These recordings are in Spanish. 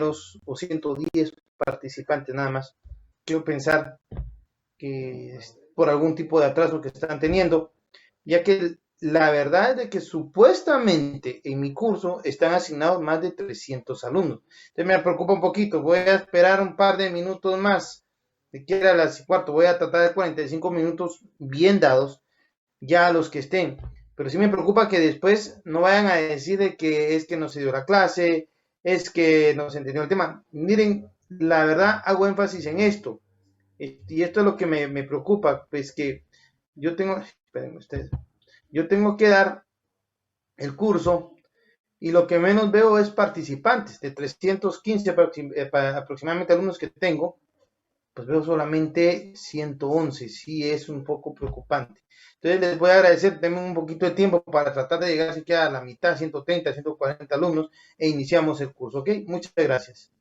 o 110 participantes nada más. Quiero pensar que es por algún tipo de atraso que están teniendo, ya que la verdad es de que supuestamente en mi curso están asignados más de 300 alumnos. Entonces me preocupa un poquito, voy a esperar un par de minutos más, siquiera a las 4, voy a tratar de 45 minutos bien dados, ya a los que estén. Pero sí me preocupa que después no vayan a decir de que es que no se dio la clase, es que no se entendió el tema. Miren, la verdad hago énfasis en esto. Y esto es lo que me preocupa, pues que yo tengo, espérenme ustedes, yo tengo que dar el curso y lo que menos veo es participantes, de 315 aproximadamente alumnos que tengo, pues veo solamente 111, sí es un poco preocupante. Entonces les voy a agradecer, denme un poquito de tiempo para tratar de llegar siquiera a la mitad, 130, 140 alumnos, e iniciamos el curso, ¿ok? Muchas gracias.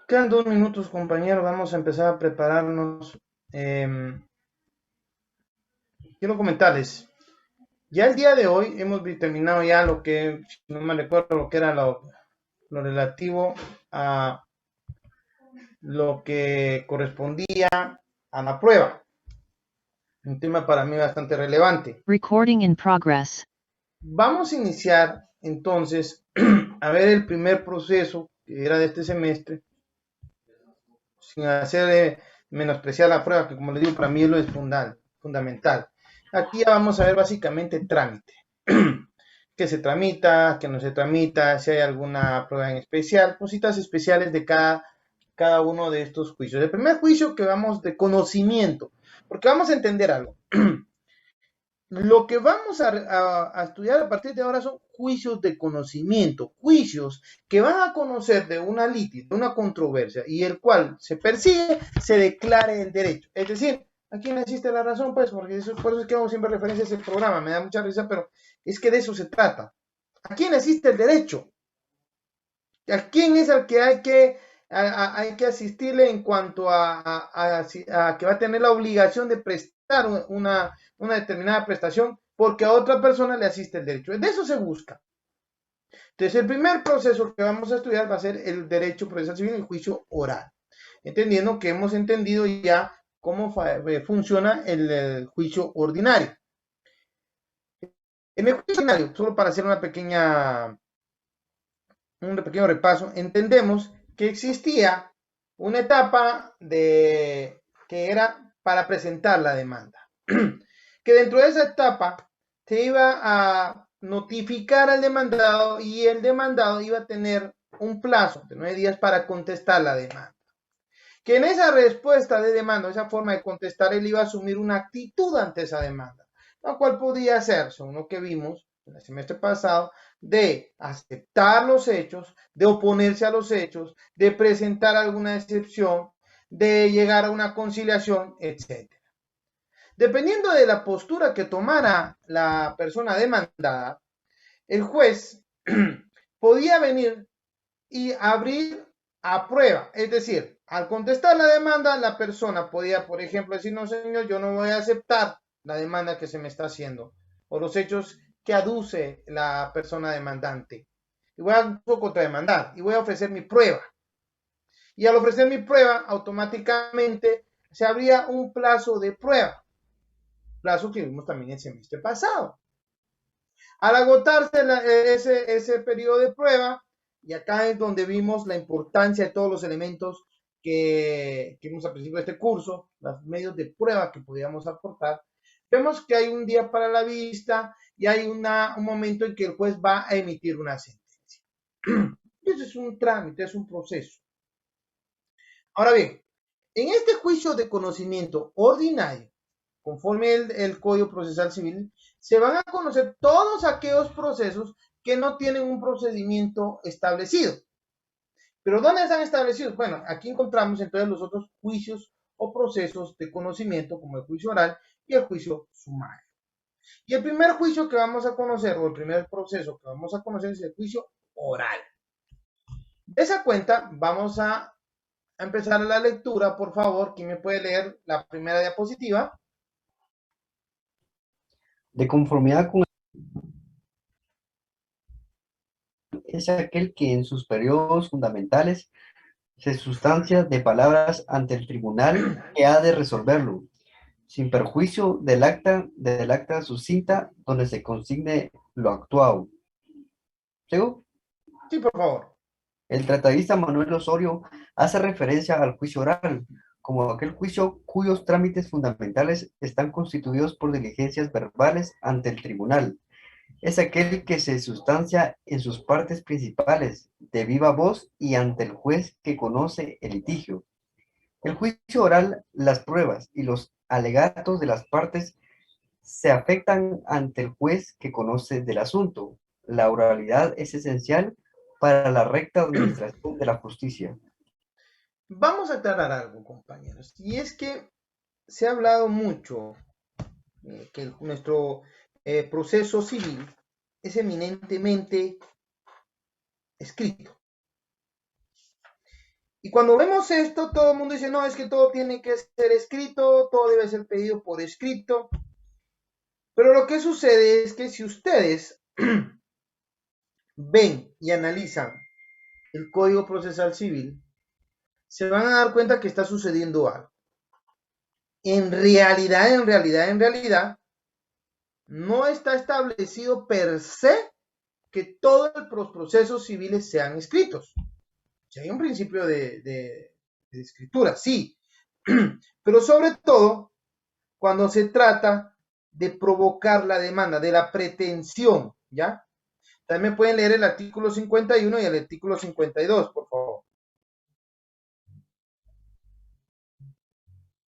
Quedan 2 minutos, compañeros. Vamos a empezar a prepararnos. Quiero comentarles. Ya el día de hoy hemos terminado ya lo que, si no me recuerdo, lo que era lo relativo a lo que correspondía a la prueba. Un tema para mí bastante relevante. Recording in progress. Vamos a iniciar entonces a ver el primer proceso que era de este semestre, sin hacer menospreciar la prueba, que como les digo, para mí lo es fundamental. Aquí ya vamos a ver básicamente trámite. Que se tramita, que no se tramita, si hay alguna prueba en especial, cositas especiales de cada uno de estos juicios. El primer juicio que vamos de conocimiento, porque vamos a entender algo. lo que vamos a estudiar a partir de ahora son juicios de conocimiento, juicios que van a conocer de una litis, de una controversia, y el cual se persigue, se declare el derecho. Es decir, aquí no existe la razón, pues, porque eso, por eso es que hago siempre referencia a ese programa, me da mucha risa, pero es que de eso se trata. ¿A quién existe el derecho? ¿A quién es el que hay que asistirle en cuanto a que va a tener la obligación de prestar una determinada prestación porque a otra persona le asiste el derecho? De eso se busca. Entonces, el primer proceso que vamos a estudiar va a ser el derecho procesal civil, el juicio oral, entendiendo que hemos entendido ya cómo funciona el juicio ordinario. En el juicio ordinario, solo para hacer un pequeño repaso, entendemos que existía una etapa que era para presentar la demanda. Que dentro de esa etapa se iba a notificar al demandado y el demandado iba a tener un plazo de 9 días para contestar la demanda. Que en esa respuesta de demanda, esa forma de contestar, él iba a asumir una actitud ante esa demanda, lo cual podía ser, según lo que vimos en el semestre pasado, de aceptar los hechos, de oponerse a los hechos, de presentar alguna excepción, de llegar a una conciliación, etc. Dependiendo de la postura que tomara la persona demandada, el juez podía venir y abrir a prueba. Es decir, al contestar la demanda, la persona podía, por ejemplo, decir, no, señor, yo no voy a aceptar la demanda que se me está haciendo o los hechos que aduce la persona demandante. Y voy a contrademandar y voy a ofrecer mi prueba. Y al ofrecer mi prueba, automáticamente se abría un plazo de prueba, plazo que vimos también el semestre pasado. Al agotarse ese periodo de prueba, y acá es donde vimos la importancia de todos los elementos que vimos al principio de este curso, los medios de prueba que podíamos aportar, vemos que hay un día para la vista y hay un momento en que el juez va a emitir una sentencia. Eso es un trámite, es un proceso. Ahora bien, en este juicio de conocimiento ordinario, conforme el Código Procesal Civil, se van a conocer todos aquellos procesos que no tienen un procedimiento establecido. ¿Pero dónde están establecidos? Bueno, aquí encontramos entonces los otros juicios o procesos de conocimiento, como el juicio oral y el juicio sumario. Y el primer juicio que vamos a conocer, o el primer proceso que vamos a conocer, es el juicio oral. De esa cuenta, vamos a empezar la lectura, por favor. ¿Quién me puede leer la primera diapositiva? De conformidad con es aquel que en sus periodos fundamentales se sustancia de palabras ante el tribunal que ha de resolverlo, sin perjuicio del acta sucinta donde se consigne lo actuado. ¿Sigo? Sí, por favor. El tratadista Manuel Osorio hace referencia al juicio oral, como aquel juicio cuyos trámites fundamentales están constituidos por diligencias verbales ante el tribunal. Es aquel que se sustancia en sus partes principales, de viva voz y ante el juez que conoce el litigio. El juicio oral, las pruebas y los alegatos de las partes se afectan ante el juez que conoce del asunto. La oralidad es esencial para la recta administración de la justicia. Vamos a aclarar algo, compañeros, y es que se ha hablado mucho que nuestro proceso civil es eminentemente escrito. Y cuando vemos esto, todo el mundo dice, no, es que todo tiene que ser escrito, todo debe ser pedido por escrito. Pero lo que sucede es que si ustedes ven y analizan el Código Procesal Civil, se van a dar cuenta que está sucediendo algo. En realidad, no está establecido per se que todos los procesos civiles sean escritos. Si hay un principio de escritura, sí, pero sobre todo cuando se trata de provocar la demanda, de la pretensión, ¿ya? También me pueden leer el artículo 51 y el artículo 52, por favor,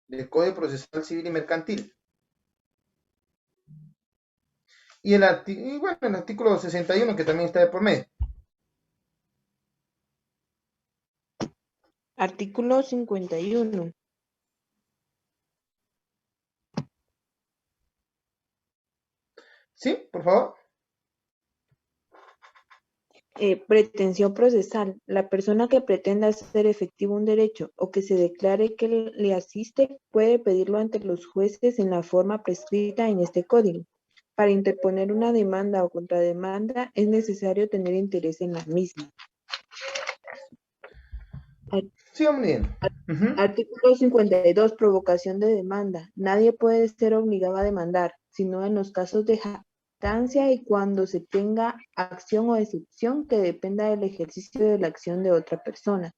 del Código Procesal Civil y Mercantil. y bueno, el artículo 61 que también está de por medio. Artículo 51. ¿Sí? Por favor. Pretensión procesal. La persona que pretenda hacer efectivo un derecho o que se declare que le asiste puede pedirlo ante los jueces en la forma prescrita en este código. Para interponer una demanda o contrademanda es necesario tener interés en la misma. Sigamos leyendo. Artículo 52. Provocación de demanda. Nadie puede ser obligado a demandar, sino en los casos de jactancia y cuando se tenga acción o excepción que dependa del ejercicio de la acción de otra persona.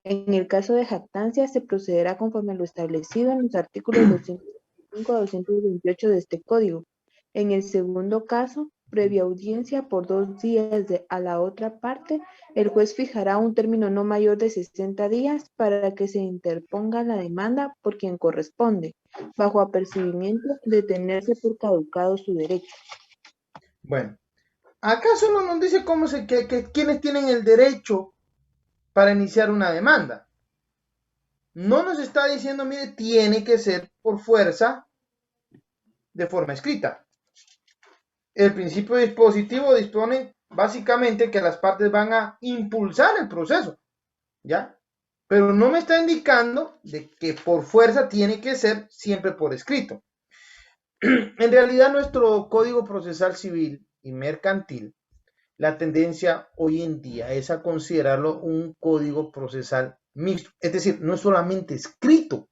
En el caso de jactancia, se procederá conforme lo establecido en los artículos 205 a 228 de este Código. En el segundo caso, previa audiencia por 2 días a la otra parte, el juez fijará un término no mayor de 60 días para que se interponga la demanda por quien corresponde, bajo apercibimiento de tenerse por caducado su derecho. Bueno, acá solo nos dice quiénes tienen el derecho para iniciar una demanda. No nos está diciendo, mire, tiene que ser por fuerza de forma escrita. El principio dispositivo dispone básicamente que las partes van a impulsar el proceso, ¿ya? Pero no me está indicando de que por fuerza tiene que ser siempre por escrito. En realidad, nuestro Código Procesal Civil y Mercantil, la tendencia hoy en día es a considerarlo un código procesal mixto, es decir, no es solamente escrito,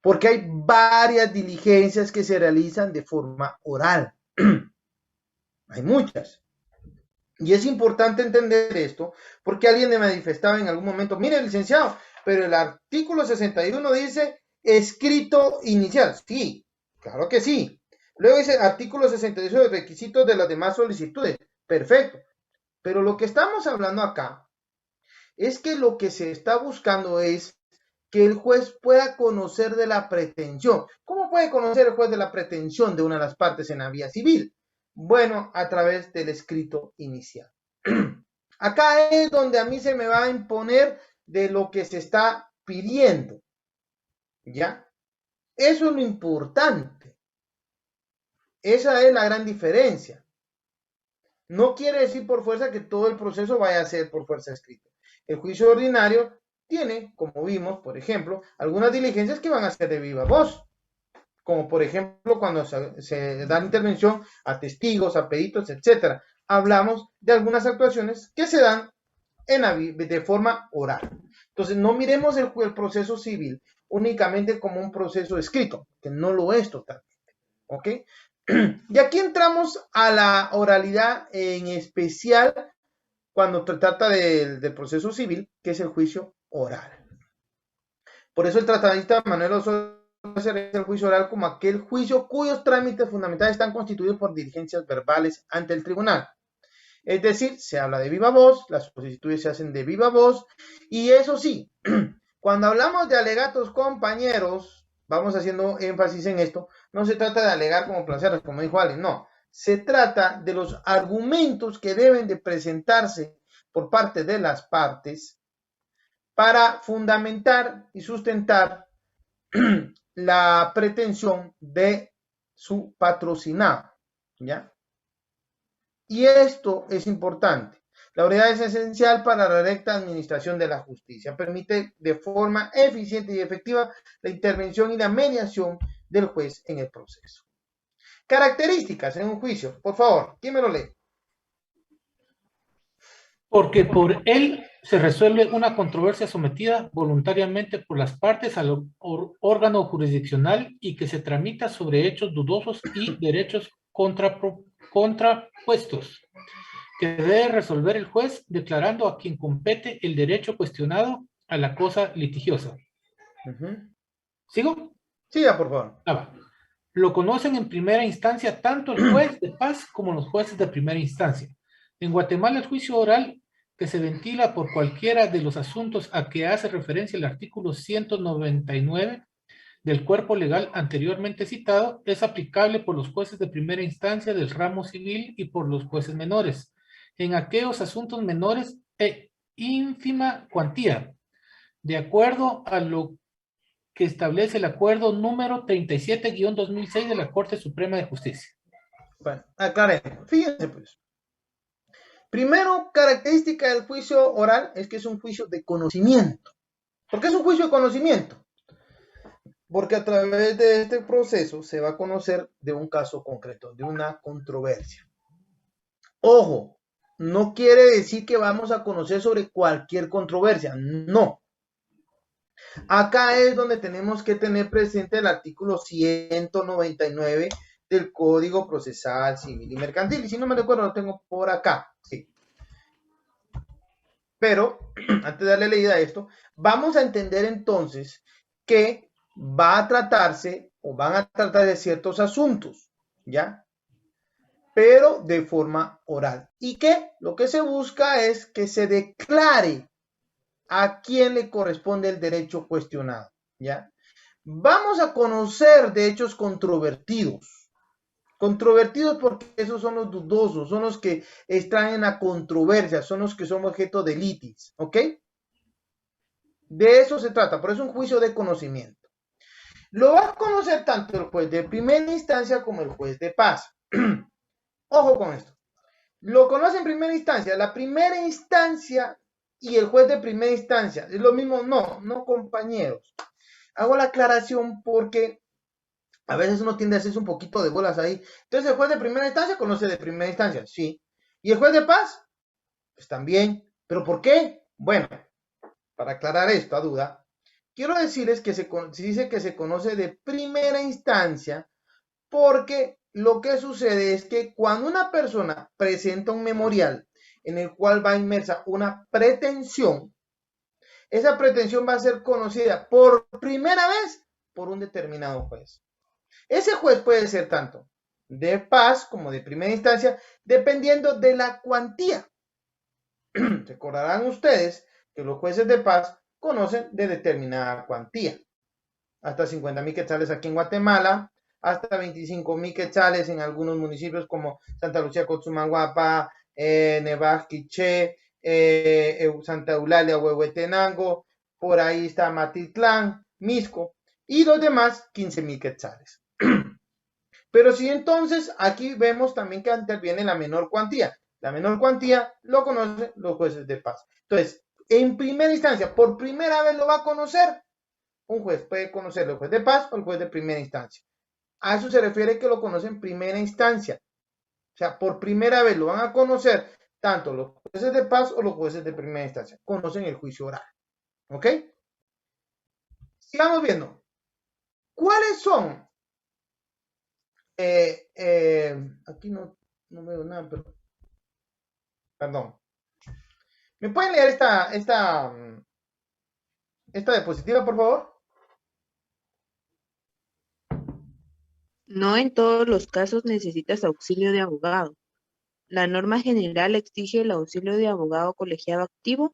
porque hay varias diligencias que se realizan de forma oral. Hay muchas. Y es importante entender esto, porque alguien me manifestaba en algún momento, mire, licenciado, pero el artículo 61 dice escrito inicial. Sí, claro que sí. Luego dice artículo 68, requisitos de las demás solicitudes. Perfecto. Pero lo que estamos hablando acá es que lo que se está buscando es que el juez pueda conocer de la pretensión. ¿Cómo puede conocer el juez de la pretensión de una de las partes en la vía civil? Bueno, a través del escrito inicial. Acá es donde a mí se me va a imponer de lo que se está pidiendo. ¿Ya? Eso es lo importante. Esa es la gran diferencia. No quiere decir por fuerza que todo el proceso vaya a ser por fuerza escrito. El juicio ordinario tiene, como vimos, por ejemplo, algunas diligencias que van a ser de viva voz, como por ejemplo cuando se da intervención a testigos, a peritos, etc. Hablamos de algunas actuaciones que se dan de forma oral. Entonces, no miremos el proceso civil únicamente como un proceso escrito, que no lo es totalmente. ¿Ok? Y aquí entramos a la oralidad, en especial cuando se trata del proceso civil, que es el juicio oral. Por eso el tratadista Manuel Osorio hace el juicio oral como aquel juicio cuyos trámites fundamentales están constituidos por diligencias verbales ante el tribunal. Es decir, se habla de viva voz, las solicitudes se hacen de viva voz, y eso sí, cuando hablamos de alegatos compañeros, vamos haciendo énfasis en esto, no se trata de alegar como placeres, como dijo alguien, no, se trata de los argumentos que deben de presentarse por parte de las partes para fundamentar y sustentar la pretensión de su patrocinado, ¿ya? Y esto es importante. La oralidad es esencial para la recta administración de la justicia. Permite de forma eficiente y efectiva la intervención y la mediación del juez en el proceso. Características en un juicio. Por favor, ¿quién me lo lee? Porque por él se resuelve una controversia sometida voluntariamente por las partes al órgano jurisdiccional y que se tramita sobre hechos dudosos y derechos contrapuestos, que debe resolver el juez declarando a quien compete el derecho cuestionado a la cosa litigiosa. ¿Sigo? Siga, por favor. Lo conocen en primera instancia tanto el juez de paz como los jueces de primera instancia. En Guatemala, el juicio oral que se ventila por cualquiera de los asuntos a que hace referencia el artículo 199 del cuerpo legal anteriormente citado es aplicable por los jueces de primera instancia del ramo civil y por los jueces menores, en aquellos asuntos menores e ínfima cuantía, de acuerdo a lo que establece el acuerdo número 37-2006 de la Corte Suprema de Justicia. Bueno, aclaremos. Fíjense pues. Primero, característica del juicio oral es que es un juicio de conocimiento. ¿Por qué es un juicio de conocimiento? Porque a través de este proceso se va a conocer de un caso concreto, de una controversia. Ojo, no quiere decir que vamos a conocer sobre cualquier controversia, no. Acá es donde tenemos que tener presente el artículo 199 del Código Procesal Civil y Mercantil. Y si no me recuerdo, lo tengo por acá. Sí. Pero, antes de darle leída a esto, vamos a entender entonces que va a tratarse o van a tratar de ciertos asuntos, ¿ya? Pero de forma oral. ¿Y qué? Lo que se busca es que se declare a quién le corresponde el derecho cuestionado, ¿ya? Vamos a conocer de hechos controvertidos. Controvertidos porque esos son los dudosos, son los que extraen a controversia, son los que son objeto de litis, ¿ok? De eso se trata, por eso es un juicio de conocimiento. Lo va a conocer tanto el juez de primera instancia como el juez de paz. Ojo con esto. Lo conoce en primera instancia. La primera instancia y el juez de primera instancia. ¿Es lo mismo? No, compañeros. Hago la aclaración porque a veces uno tiende a hacerse un poquito de bolas ahí. Entonces el juez de primera instancia conoce de primera instancia, sí. ¿Y el juez de paz? Pues también. ¿Pero por qué? Bueno, para aclarar esta duda, quiero decirles que se dice que se conoce de primera instancia porque lo que sucede es que cuando una persona presenta un memorial en el cual va inmersa una pretensión, esa pretensión va a ser conocida por primera vez por un determinado juez. Ese juez puede ser tanto de paz como de primera instancia, dependiendo de la cuantía. Recordarán ustedes que los jueces de paz conocen de determinada cuantía. Hasta 50,000 quetzales aquí en Guatemala, hasta 25,000 quetzales en algunos municipios como Santa Lucía, Cotzumalguapa, Nevaj, Quiché, Santa Eulalia, Huehuetenango, por ahí está Matitlán, Misco, y los demás 15,000 quetzales. Pero si entonces aquí vemos también que interviene la menor cuantía. La menor cuantía lo conocen los jueces de paz. Entonces, en primera instancia, por primera vez lo va a conocer un juez. Puede conocerlo el juez de paz o el juez de primera instancia. A eso se refiere que lo conoce en primera instancia. O sea, por primera vez lo van a conocer tanto los jueces de paz o los jueces de primera instancia. Conocen el juicio oral. ¿Ok? Sigamos viendo. ¿Cuáles son? Aquí no veo nada, pero... Perdón. ¿Me pueden leer esta diapositiva, por favor? No en todos los casos necesitas auxilio de abogado. La norma general exige el auxilio de abogado colegiado activo,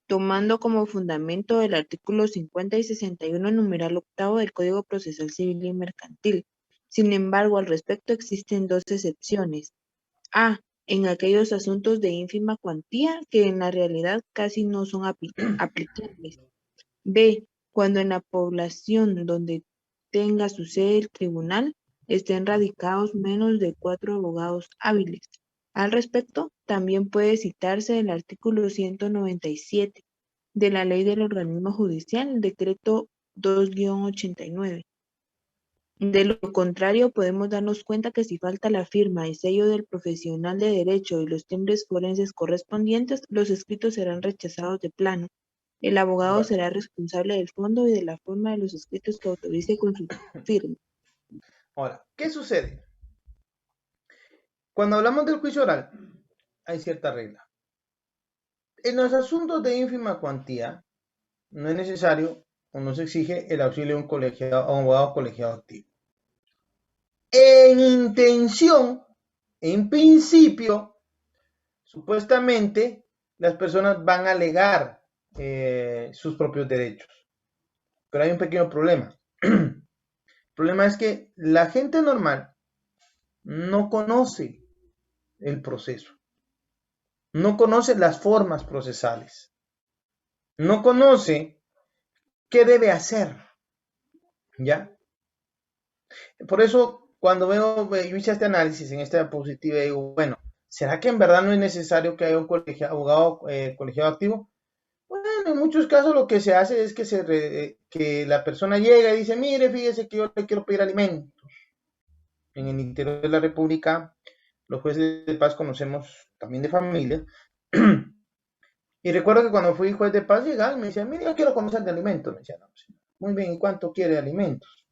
tomando como fundamento el artículo 50 y 61, numeral octavo del Código Procesal Civil y Mercantil. Sin embargo, al respecto existen dos excepciones. A, en aquellos asuntos de ínfima cuantía que en la realidad casi no son aplicables. B, cuando en la población donde tenga su sede el tribunal estén radicados menos de 4 abogados hábiles. Al respecto, también puede citarse el artículo 197 de la Ley del Organismo Judicial, decreto 2-89. De lo contrario, podemos darnos cuenta que si falta la firma y sello del profesional de derecho y los timbres forenses correspondientes, los escritos serán rechazados de plano. El abogado Bueno. será responsable del fondo y de la forma de los escritos que autorice con su firma. Ahora, ¿qué sucede? Cuando hablamos del juicio oral, hay cierta regla. En los asuntos de ínfima cuantía, no es necesario o no se exige el auxilio de un abogado colegiado activo. En intención, en principio, supuestamente, las personas van a alegar sus propios derechos. Pero hay un pequeño problema. problema es que la gente normal no conoce el proceso, no conoce las formas procesales, no conoce qué debe hacer, ¿ya? Por eso, cuando yo hice este análisis en esta diapositiva, digo, bueno, ¿será que en verdad no es necesario que haya un abogado colegiado activo? Bueno, en muchos casos lo que se hace es que la persona llega y dice, mire, fíjese que yo le quiero pedir alimentos. En el interior de la República, los jueces de paz conocemos también de familia. Y recuerdo que cuando fui juez de paz, llegaba y me decía, mire, yo quiero conocer de alimentos. Me decía, no, muy bien, ¿y cuánto quiere de alimentos?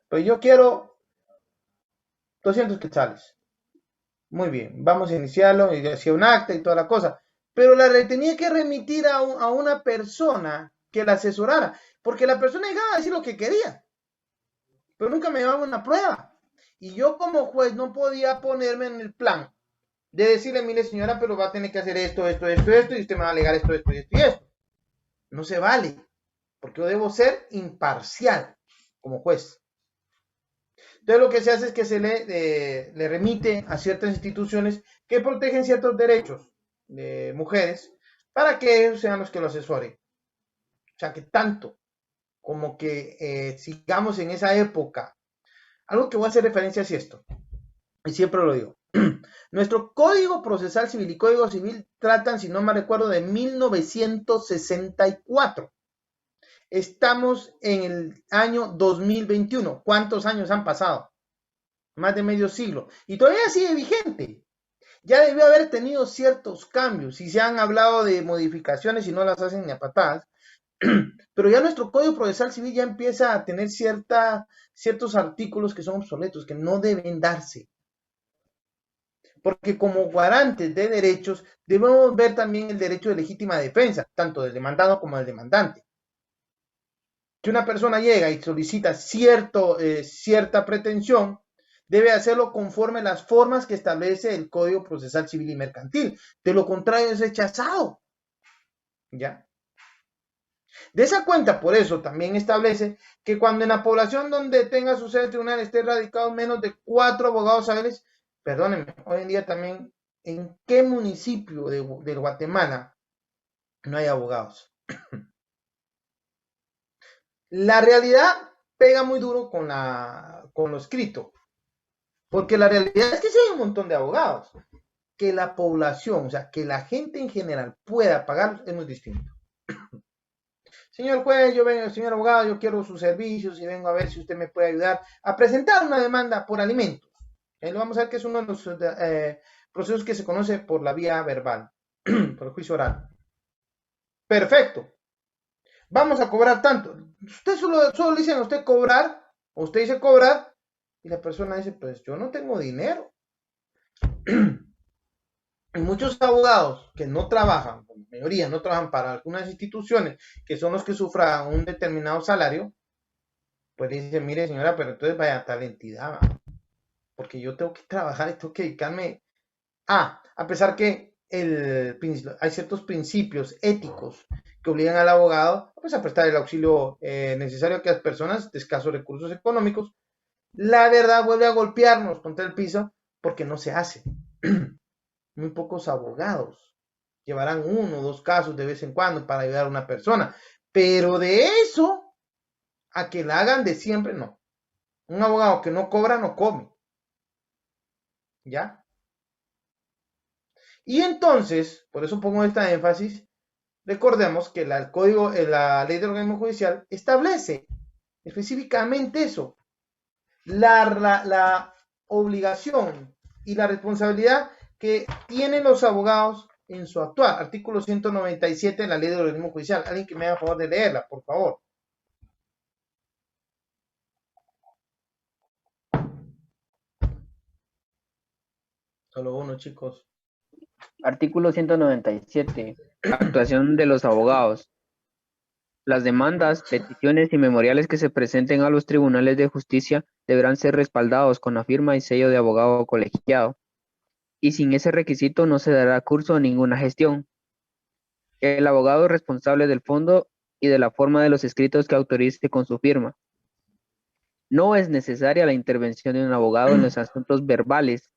Pues yo quiero 200 quetzales. Muy bien, vamos a iniciarlo, y hacía un acta y toda la cosa. Pero tenía que remitir a una persona que la asesorara, porque la persona llegaba a decir lo que quería, pero nunca me llevaba una prueba. Y yo como juez no podía ponerme en el plan de decirle, mire señora, pero va a tener que hacer esto, esto, esto, esto, y usted me va a alegar esto, esto, esto y esto. No se vale, porque yo debo ser imparcial como juez. Entonces lo que se hace es que se le remite a ciertas instituciones que protegen ciertos derechos de mujeres para que ellos sean los que lo asesoren. O sea, que tanto como que sigamos en esa época. Algo que voy a hacer referencia es esto, y siempre lo digo. Nuestro Código Procesal Civil y Código Civil tratan, si no me recuerdo, de 1964. Estamos en el año 2021. ¿Cuántos años han pasado? Más de medio siglo. Y todavía sigue vigente. Ya debió haber tenido ciertos cambios. Y se han hablado de modificaciones y no las hacen ni a patadas. Pero ya nuestro Código Procesal Civil ya empieza a tener ciertos artículos que son obsoletos, que no deben darse. Porque como garantes de derechos debemos ver también el derecho de legítima defensa, tanto del demandado como del demandante. Que una persona llega y solicita cierta pretensión, debe hacerlo conforme a las formas que establece el Código Procesal Civil y Mercantil. De lo contrario es rechazado. ¿Ya? De esa cuenta, por eso también establece que cuando en la población donde tenga su sede tribunal esté radicado menos de 4 abogados saberes, perdónenme, hoy en día también, ¿en qué municipio de Guatemala no hay abogados? La realidad pega muy duro con lo escrito, porque la realidad es que sí hay un montón de abogados. Que la población, o sea, que la gente en general pueda pagarlos es muy distinto. Señor juez, señor abogado, yo quiero sus servicios y vengo a ver si usted me puede ayudar a presentar una demanda por alimentos. Lo vamos a ver que es uno de los procesos que se conoce por la vía verbal, por el juicio oral. Perfecto. Vamos a cobrar tanto. Usted solo le dicen a usted cobrar, o usted dice cobrar, y la persona dice, pues yo no tengo dinero. Y muchos abogados que no trabajan, la mayoría no trabajan para algunas instituciones, que son los que sufran un determinado salario, pues dicen, mire señora, pero entonces vaya a tal entidad, ¿va? Porque yo tengo que trabajar y tengo que dedicarme a pesar que hay ciertos principios éticos que obligan al abogado pues, a prestar el auxilio necesario a aquellas personas de escasos recursos económicos, la verdad vuelve a golpearnos contra el piso porque no se hace. Muy pocos abogados llevarán 1 o 2 casos de vez en cuando para ayudar a una persona, pero de eso a que la hagan de siempre, no. Un abogado que no cobra, no come. ¿Ya? Y entonces, por eso pongo esta énfasis, recordemos que la ley del organismo judicial establece específicamente eso, la obligación y la responsabilidad que tienen los abogados en su actuar. Artículo 197 de la ley del organismo judicial. Alguien que me haga favor de leerla, por favor. Solo uno, chicos. Artículo 197. Actuación de los abogados. Las demandas, peticiones y memoriales que se presenten a los tribunales de justicia deberán ser respaldados con la firma y sello de abogado colegiado. Y sin ese requisito no se dará curso a ninguna gestión. El abogado es responsable del fondo y de la forma de los escritos que autorice con su firma. No es necesaria la intervención de un abogado en los asuntos verbales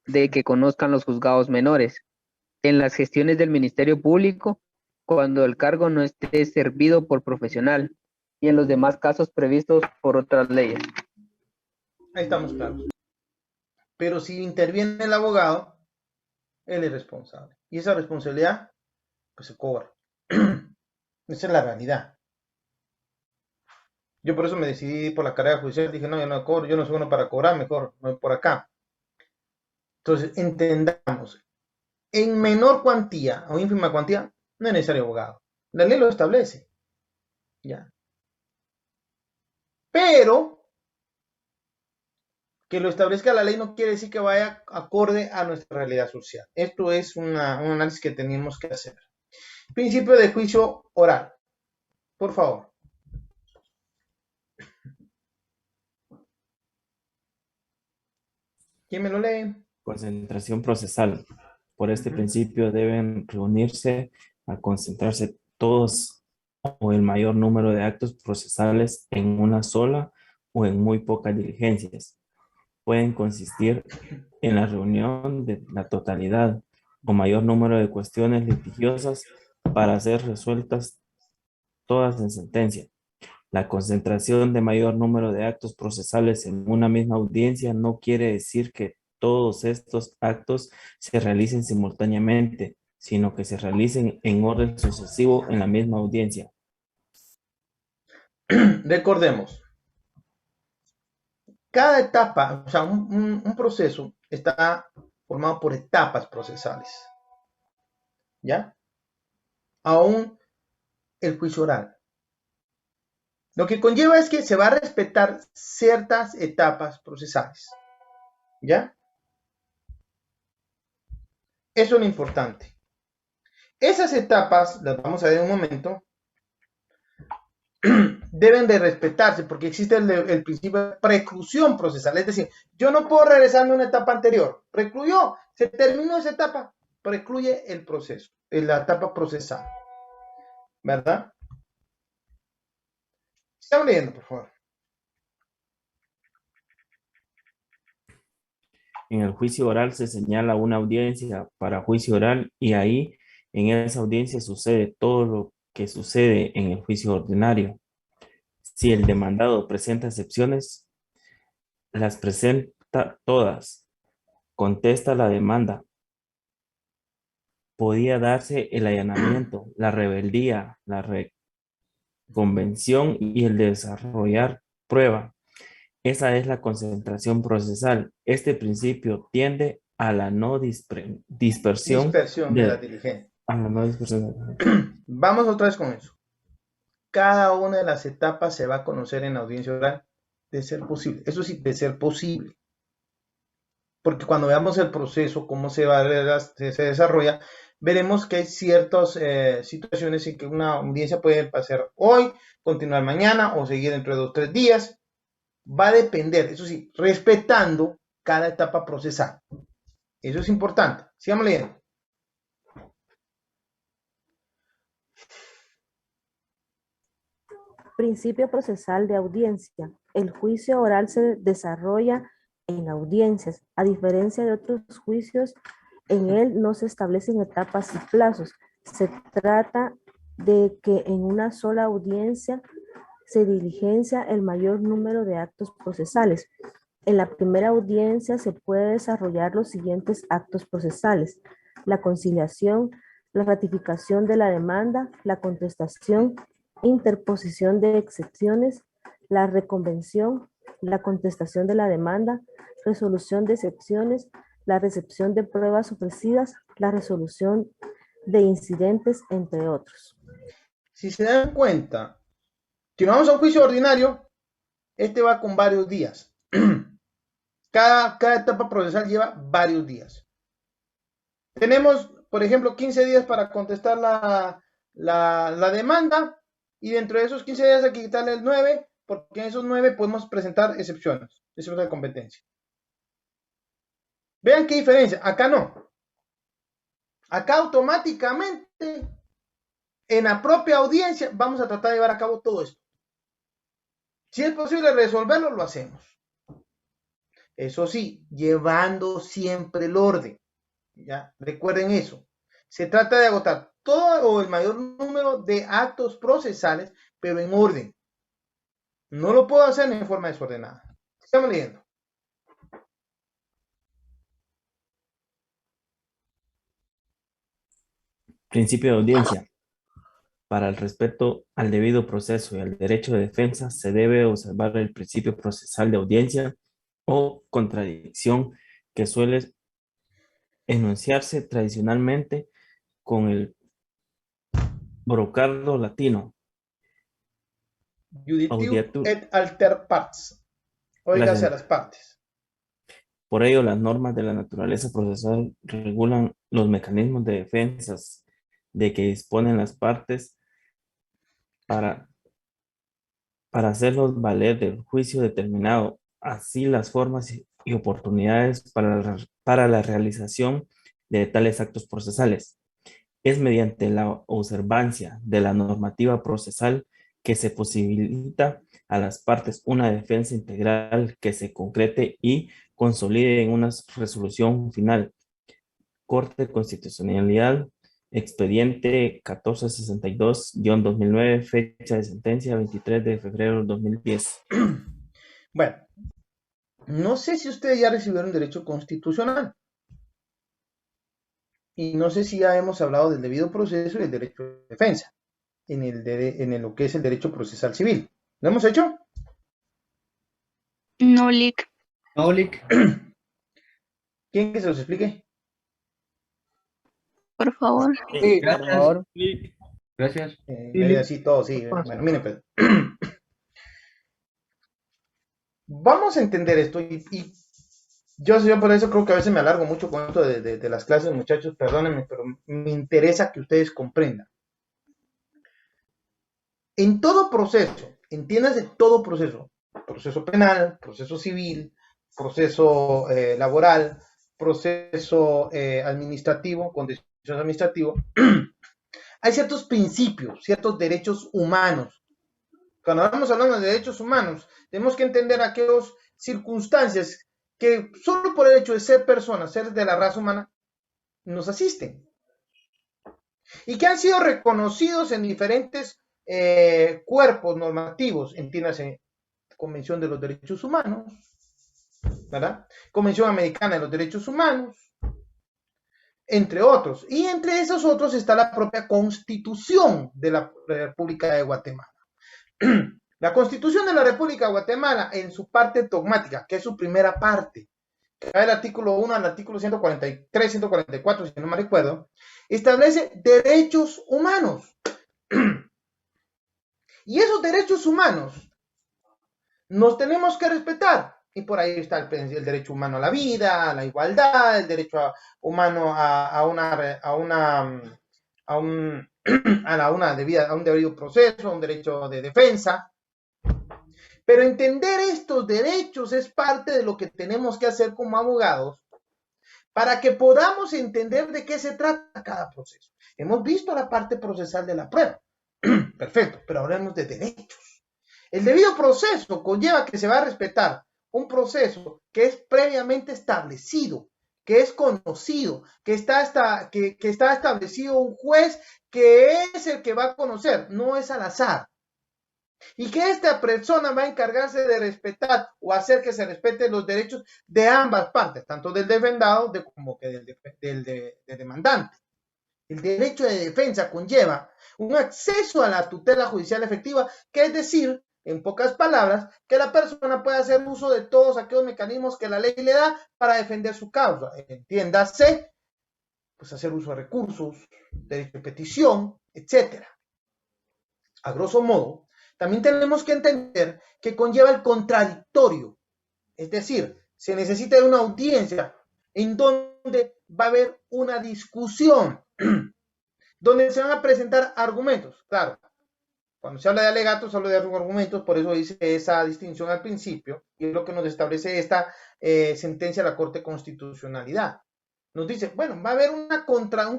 de que conozcan los juzgados menores, en las gestiones del Ministerio Público, cuando el cargo no esté servido por profesional, y en los demás casos previstos por otras leyes. Ahí estamos claros. Pero si interviene el abogado, él es responsable. Y esa responsabilidad, pues se cobra. Esa es la realidad. Yo por eso me decidí por la carrera judicial. Dije, no, yo no cobro, yo no soy bueno para cobrar, mejor no por acá. Entonces, entendamos, en menor cuantía o ínfima cuantía, no es necesario abogado. La ley lo establece. Ya. Pero, que lo establezca la ley no quiere decir que vaya acorde a nuestra realidad social. Esto es un análisis que tenemos que hacer. Principio de juicio oral. Por favor. ¿Quién me lo lee? Concentración procesal. Por este principio deben reunirse a concentrarse todos o el mayor número de actos procesales en una sola o en muy pocas diligencias. Pueden consistir en la reunión de la totalidad o mayor número de cuestiones litigiosas para ser resueltas todas en sentencia. La concentración de mayor número de actos procesales en una misma audiencia no quiere decir que todos estos actos se realicen simultáneamente, sino que se realicen en orden sucesivo en la misma audiencia. Recordemos, cada etapa, o sea, un proceso está formado por etapas procesales. ¿Ya? Aún el juicio oral. Lo que conlleva es que se va a respetar ciertas etapas procesales. ¿Ya? Eso es lo importante. Esas etapas, las vamos a ver en un momento, deben de respetarse porque existe el principio de preclusión procesal. Es decir, yo no puedo regresarme a una etapa anterior. Precluyó, se terminó esa etapa, precluye el proceso, la etapa procesal. ¿Verdad? Están leyendo, por favor. En el juicio oral se señala una audiencia para juicio oral y ahí en esa audiencia sucede todo lo que sucede en el juicio ordinario. Si el demandado presenta excepciones, las presenta todas. Contesta la demanda. Podía darse el allanamiento, la rebeldía, la reconvención y el desarrollar prueba. Esa es la concentración procesal. Este principio tiende a la no dispersión Dispersión de la diligencia. a la no dispersión. Vamos otra vez con eso. Cada una de las etapas se va a conocer en la audiencia oral, de ser posible. Eso sí, de ser posible. Porque cuando veamos el proceso, cómo se desarrolla, veremos que hay ciertas situaciones en que una audiencia puede pasar hoy, continuar mañana o seguir dentro de 2 o 3 días. Va a depender, eso sí, respetando cada etapa procesal. Eso es importante. Sigamos leyendo. Principio procesal de audiencia. El juicio oral se desarrolla en audiencias. A diferencia de otros juicios, en él no se establecen etapas y plazos. Se trata de que en una sola audiencia se diligencia el mayor número de actos procesales. En la primera audiencia se puede desarrollar los siguientes actos procesales: la conciliación, la ratificación de la demanda, la contestación, interposición de excepciones, la reconvención, la contestación de la demanda, resolución de excepciones, la recepción de pruebas ofrecidas, la resolución de incidentes, entre otros. Si se dan cuenta, si nos vamos a un juicio ordinario, este va con varios días. Cada etapa procesal lleva varios días. Tenemos, por ejemplo, 15 días para contestar la demanda y dentro de esos 15 días hay que quitarle el 9 porque en esos 9 podemos presentar excepciones de competencia. Vean qué diferencia. Acá no. Acá automáticamente en la propia audiencia vamos a tratar de llevar a cabo todo esto. Si es posible resolverlo, lo hacemos. Eso sí, llevando siempre el orden. ¿Ya? Recuerden eso. Se trata de agotar todo o el mayor número de actos procesales, pero en orden. No lo puedo hacer en forma desordenada. Estamos leyendo. Principio de audiencia. Para el respeto al debido proceso y al derecho de defensa, se debe observar el principio procesal de audiencia o contradicción que suele enunciarse tradicionalmente con el brocardo latino. Juditiu et alter partes. Óigase Gracias. a las partes. Por ello, las normas de la naturaleza procesal regulan los mecanismos de defensas de que disponen las partes para hacerlos valer del juicio determinado, así las formas y oportunidades para la realización de tales actos procesales. Es mediante la observancia de la normativa procesal que se posibilita a las partes una defensa integral que se concrete y consolide en una resolución final. Corte de Constitucionalidad, expediente 1462-2009, fecha de sentencia 23 de febrero del 2010. Bueno, no sé si ustedes ya recibieron derecho constitucional. Y no sé si ya hemos hablado del debido proceso y el derecho de defensa en lo que es el derecho procesal civil. ¿Lo hemos hecho? No, Lick. No, Lick. ¿Quién que se los explique? Por favor. Sí, Por gracias. favor. Gracias. Así todo, sí. Bueno, miren, pues. Vamos a entender esto y yo por eso creo que a veces me alargo mucho con esto de las clases, muchachos, perdónenme, pero me interesa que ustedes comprendan. En todo proceso, entiéndase todo proceso, proceso penal, proceso civil, proceso laboral, proceso administrativo, condiciones administrativo, hay ciertos principios, ciertos derechos humanos. Cuando estamos hablando de derechos humanos, tenemos que entender aquellas circunstancias que solo por el hecho de ser personas, ser de la raza humana, nos asisten. Y que han sido reconocidos en diferentes cuerpos normativos, entiéndase, Convención de los Derechos Humanos, ¿verdad? Convención Americana de los Derechos Humanos, entre otros. Y entre esos otros está la propia Constitución de la República de Guatemala. La Constitución de la República de Guatemala, en su parte dogmática, que es su primera parte, el artículo 1 al artículo 143, 144, si no me recuerdo, establece derechos humanos. Y esos derechos humanos nos tenemos que respetar. Y por ahí está el derecho humano a la vida, a la igualdad, el derecho humano a un debido proceso, a un derecho de defensa. Pero entender estos derechos es parte de lo que tenemos que hacer como abogados para que podamos entender de qué se trata cada proceso. Hemos visto la parte procesal de la prueba. Perfecto, pero hablemos de derechos. El debido proceso conlleva que se va a respetar un proceso que es previamente establecido, que es conocido, que está establecido un juez que es el que va a conocer, no es al azar. Y que esta persona va a encargarse de respetar o hacer que se respeten los derechos de ambas partes, tanto del defendado como que del demandante. El derecho de defensa conlleva un acceso a la tutela judicial efectiva, que es decir, en pocas palabras, que la persona pueda hacer uso de todos aquellos mecanismos que la ley le da para defender su causa. Entiéndase, pues hacer uso de recursos, derecho de petición, etc. A grosso modo, también tenemos que entender que conlleva el contradictorio. Es decir, se necesita de una audiencia en donde va a haber una discusión, donde se van a presentar argumentos. Claro, cuando se habla de alegatos, se habla de argumentos, por eso hice esa distinción al principio, y es lo que nos establece esta sentencia de la Corte de Constitucionalidad. Nos dice, bueno, va a haber un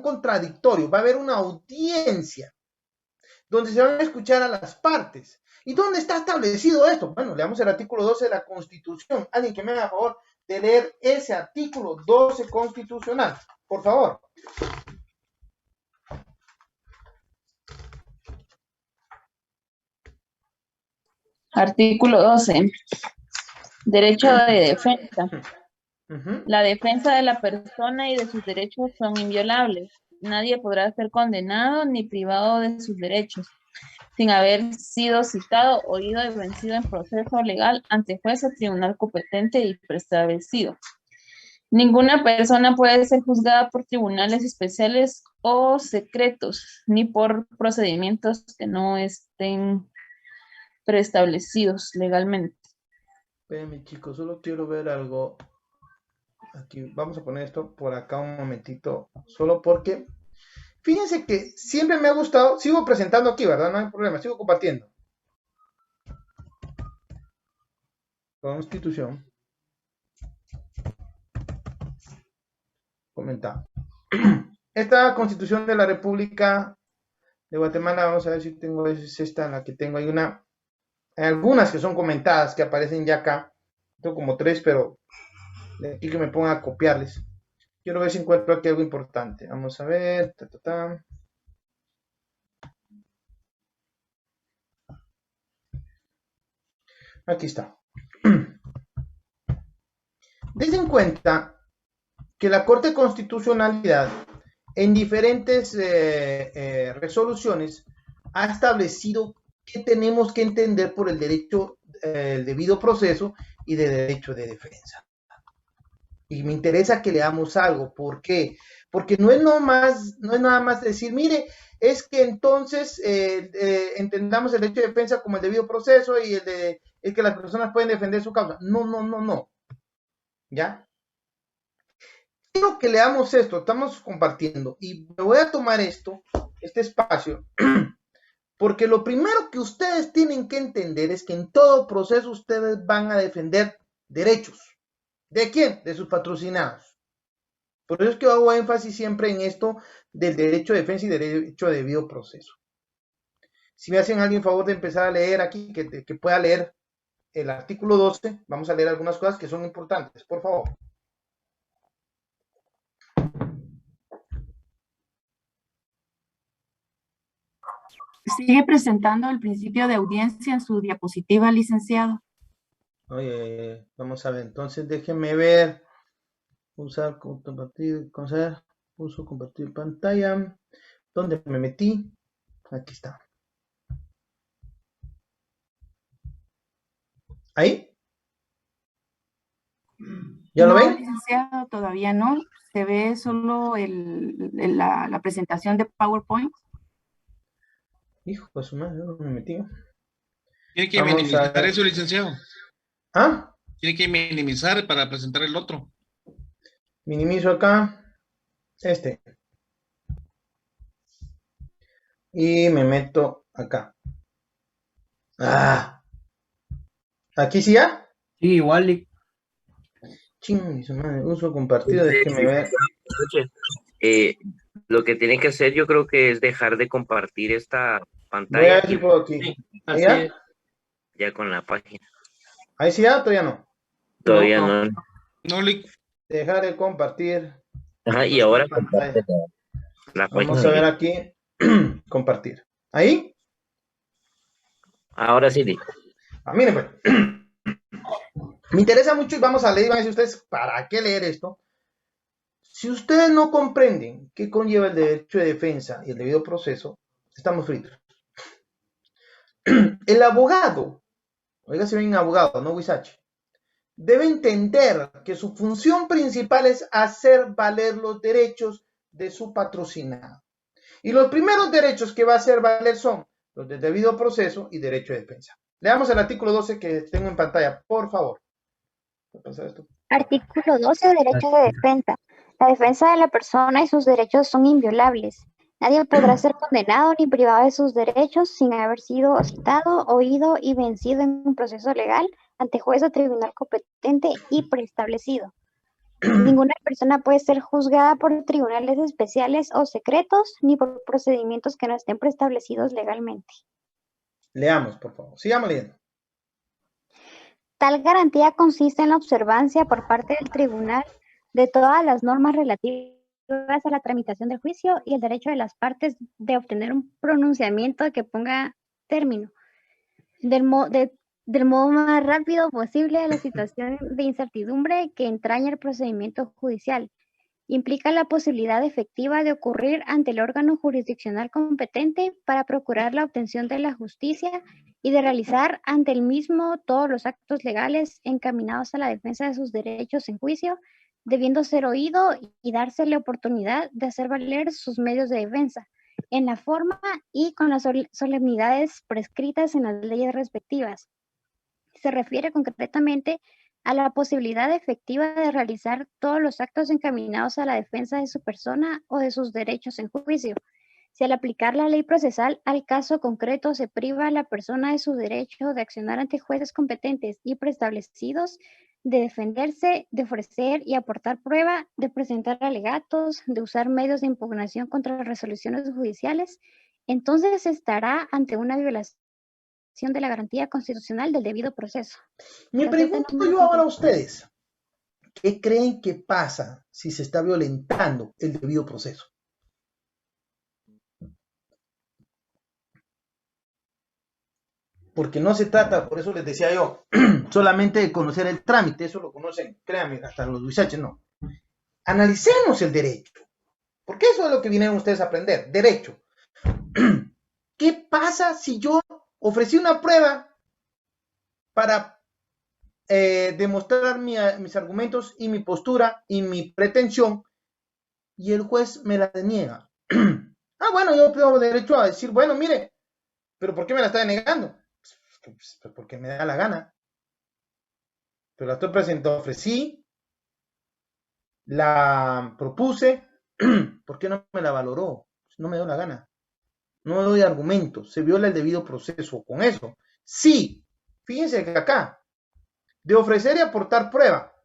contradictorio, va a haber una audiencia, donde se van a escuchar a las partes. ¿Y dónde está establecido esto? Bueno, leamos el artículo 12 de la Constitución. Alguien que me haga favor de leer ese artículo 12 constitucional, por favor. Artículo 12. Derecho de defensa. La defensa de la persona y de sus derechos son inviolables. Nadie podrá ser condenado ni privado de sus derechos sin haber sido citado, oído y vencido en proceso legal ante juez o tribunal competente y preestablecido. Ninguna persona puede ser juzgada por tribunales especiales o secretos, ni por procedimientos que no estén preestablecidos legalmente. Espérenme, chicos, solo quiero ver algo. Aquí, vamos a poner esto por acá un momentito, solo porque fíjense que siempre me ha gustado, sigo presentando aquí, ¿verdad? No hay problema, sigo compartiendo. Constitución. Comentar. Esta Constitución de la República de Guatemala, vamos a ver si tengo, es esta en la que tengo, hay algunas que son comentadas, que aparecen ya acá, tengo como 3, pero de aquí que me ponga a copiarles. Quiero ver si encuentro aquí algo importante. Vamos a ver. Aquí está. Dense en cuenta que la Corte de Constitucionalidad en diferentes resoluciones ha establecido que tenemos que entender por el derecho, el debido proceso y de derecho de defensa. Y me interesa que leamos algo. ¿Por qué? Porque no es nada más decir, mire, es que entonces entendamos el derecho de defensa como el debido proceso y el que las personas pueden defender su causa. No. ¿Ya? Quiero que leamos esto, estamos compartiendo y me voy a tomar este espacio, porque lo primero que ustedes tienen que entender es que en todo proceso ustedes van a defender derechos. ¿De quién? De sus patrocinados. Por eso es que hago énfasis siempre en esto del derecho de defensa y derecho de debido proceso. Si me hacen alguien favor de empezar a leer aquí, que pueda leer el artículo 12, vamos a leer algunas cosas que son importantes, por favor. Sigue presentando el principio de audiencia en su diapositiva, licenciado. Oye, vamos a ver, entonces déjenme ver. Usar, compartir, uso, compartir pantalla. ¿Dónde me metí? Aquí está. ¿Ahí? ¿Ya lo ven? Licenciado, todavía no. Se ve solo la presentación de PowerPoint. Hijo de su madre, no me metí. Tiene que minimizar eso, licenciado. ¿Ah? Tiene que minimizar para presentar el otro. Minimizo acá. Y me meto acá. ¿Aquí sí ya? Sí, igual. Ching, su madre, uso compartido, déjeme ver. Lo que tiene que hacer yo creo que es dejar de compartir esta pantalla. Voy a ver si puedo aquí. ¿Ya? Ya con la página. ¿Ahí sí ya? ¿Todavía no? Todavía no. Dejar de compartir. Ajá, y ahora la vamos a ver aquí. Compartir. ¿Ahí? Ahora sí. Miren pues. Me interesa mucho y vamos a leer, van a decir ustedes, ¿para qué leer esto? Si ustedes no comprenden qué conlleva el derecho de defensa y el debido proceso, estamos fritos. El abogado, oiga si ven abogado, no Huizache, debe entender que su función principal es hacer valer los derechos de su patrocinado. Y los primeros derechos que va a hacer valer son los de debido proceso y derecho de defensa. Leamos el artículo 12 que tengo en pantalla, por favor. Artículo 12, derecho de defensa. La defensa de la persona y sus derechos son inviolables. Nadie podrá ser condenado ni privado de sus derechos sin haber sido citado, oído y vencido en un proceso legal ante juez o tribunal competente y preestablecido. Ninguna persona puede ser juzgada por tribunales especiales o secretos, ni por procedimientos que no estén preestablecidos legalmente. Leamos, por favor. Sigamos leyendo. Tal garantía consiste en la observancia por parte del tribunal de todas las normas relativas a la tramitación del juicio y el derecho de las partes de obtener un pronunciamiento que ponga término del modo más rápido posible a la situación de incertidumbre que entraña el procedimiento judicial. Implica la posibilidad efectiva de ocurrir ante el órgano jurisdiccional competente para procurar la obtención de la justicia y de realizar ante el mismo todos los actos legales encaminados a la defensa de sus derechos en juicio, debiendo ser oído y dársele oportunidad de hacer valer sus medios de defensa, en la forma y con las solemnidades prescritas en las leyes respectivas. Se refiere concretamente a la posibilidad efectiva de realizar todos los actos encaminados a la defensa de su persona o de sus derechos en juicio. Si al aplicar la ley procesal al caso concreto se priva a la persona de su derecho de accionar ante jueces competentes y preestablecidos, de defenderse, de ofrecer y aportar prueba, de presentar alegatos, de usar medios de impugnación contra resoluciones judiciales, entonces estará ante una violación de la garantía constitucional del debido proceso. Me pregunto yo ahora a ustedes, ¿qué creen que pasa si se está violentando el debido proceso? Porque no se trata, por eso les decía yo, solamente de conocer el trámite, eso lo conocen, créanme, hasta los muchachos, no. Analicemos el derecho, porque eso es lo que vienen ustedes a aprender, derecho. ¿Qué pasa si yo ofrecí una prueba para demostrar mis argumentos y mi postura y mi pretensión y el juez me la deniega? Bueno, yo tengo derecho a decir, bueno, mire, pero ¿por qué me la está denegando? Pues porque me da la gana. Pero la estoy presentando, ofrecí, la propuse, ¿por qué no me la valoró? No me dio la gana. No me doy argumentos, se viola el debido proceso con eso. Sí, fíjense que acá, de ofrecer y aportar prueba.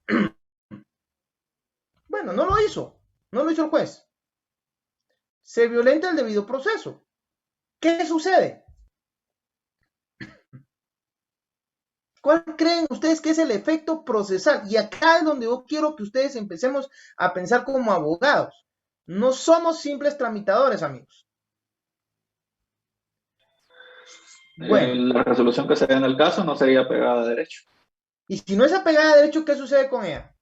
Bueno, no lo hizo el juez. Se violenta el debido proceso. ¿Qué sucede? ¿Cuál creen ustedes que es el efecto procesal? Y acá es donde yo quiero que ustedes empecemos a pensar como abogados. No somos simples tramitadores, amigos. Bueno, la resolución que se dé en el caso no sería apegada a derecho. Y si no es apegada a derecho, ¿qué sucede con ella?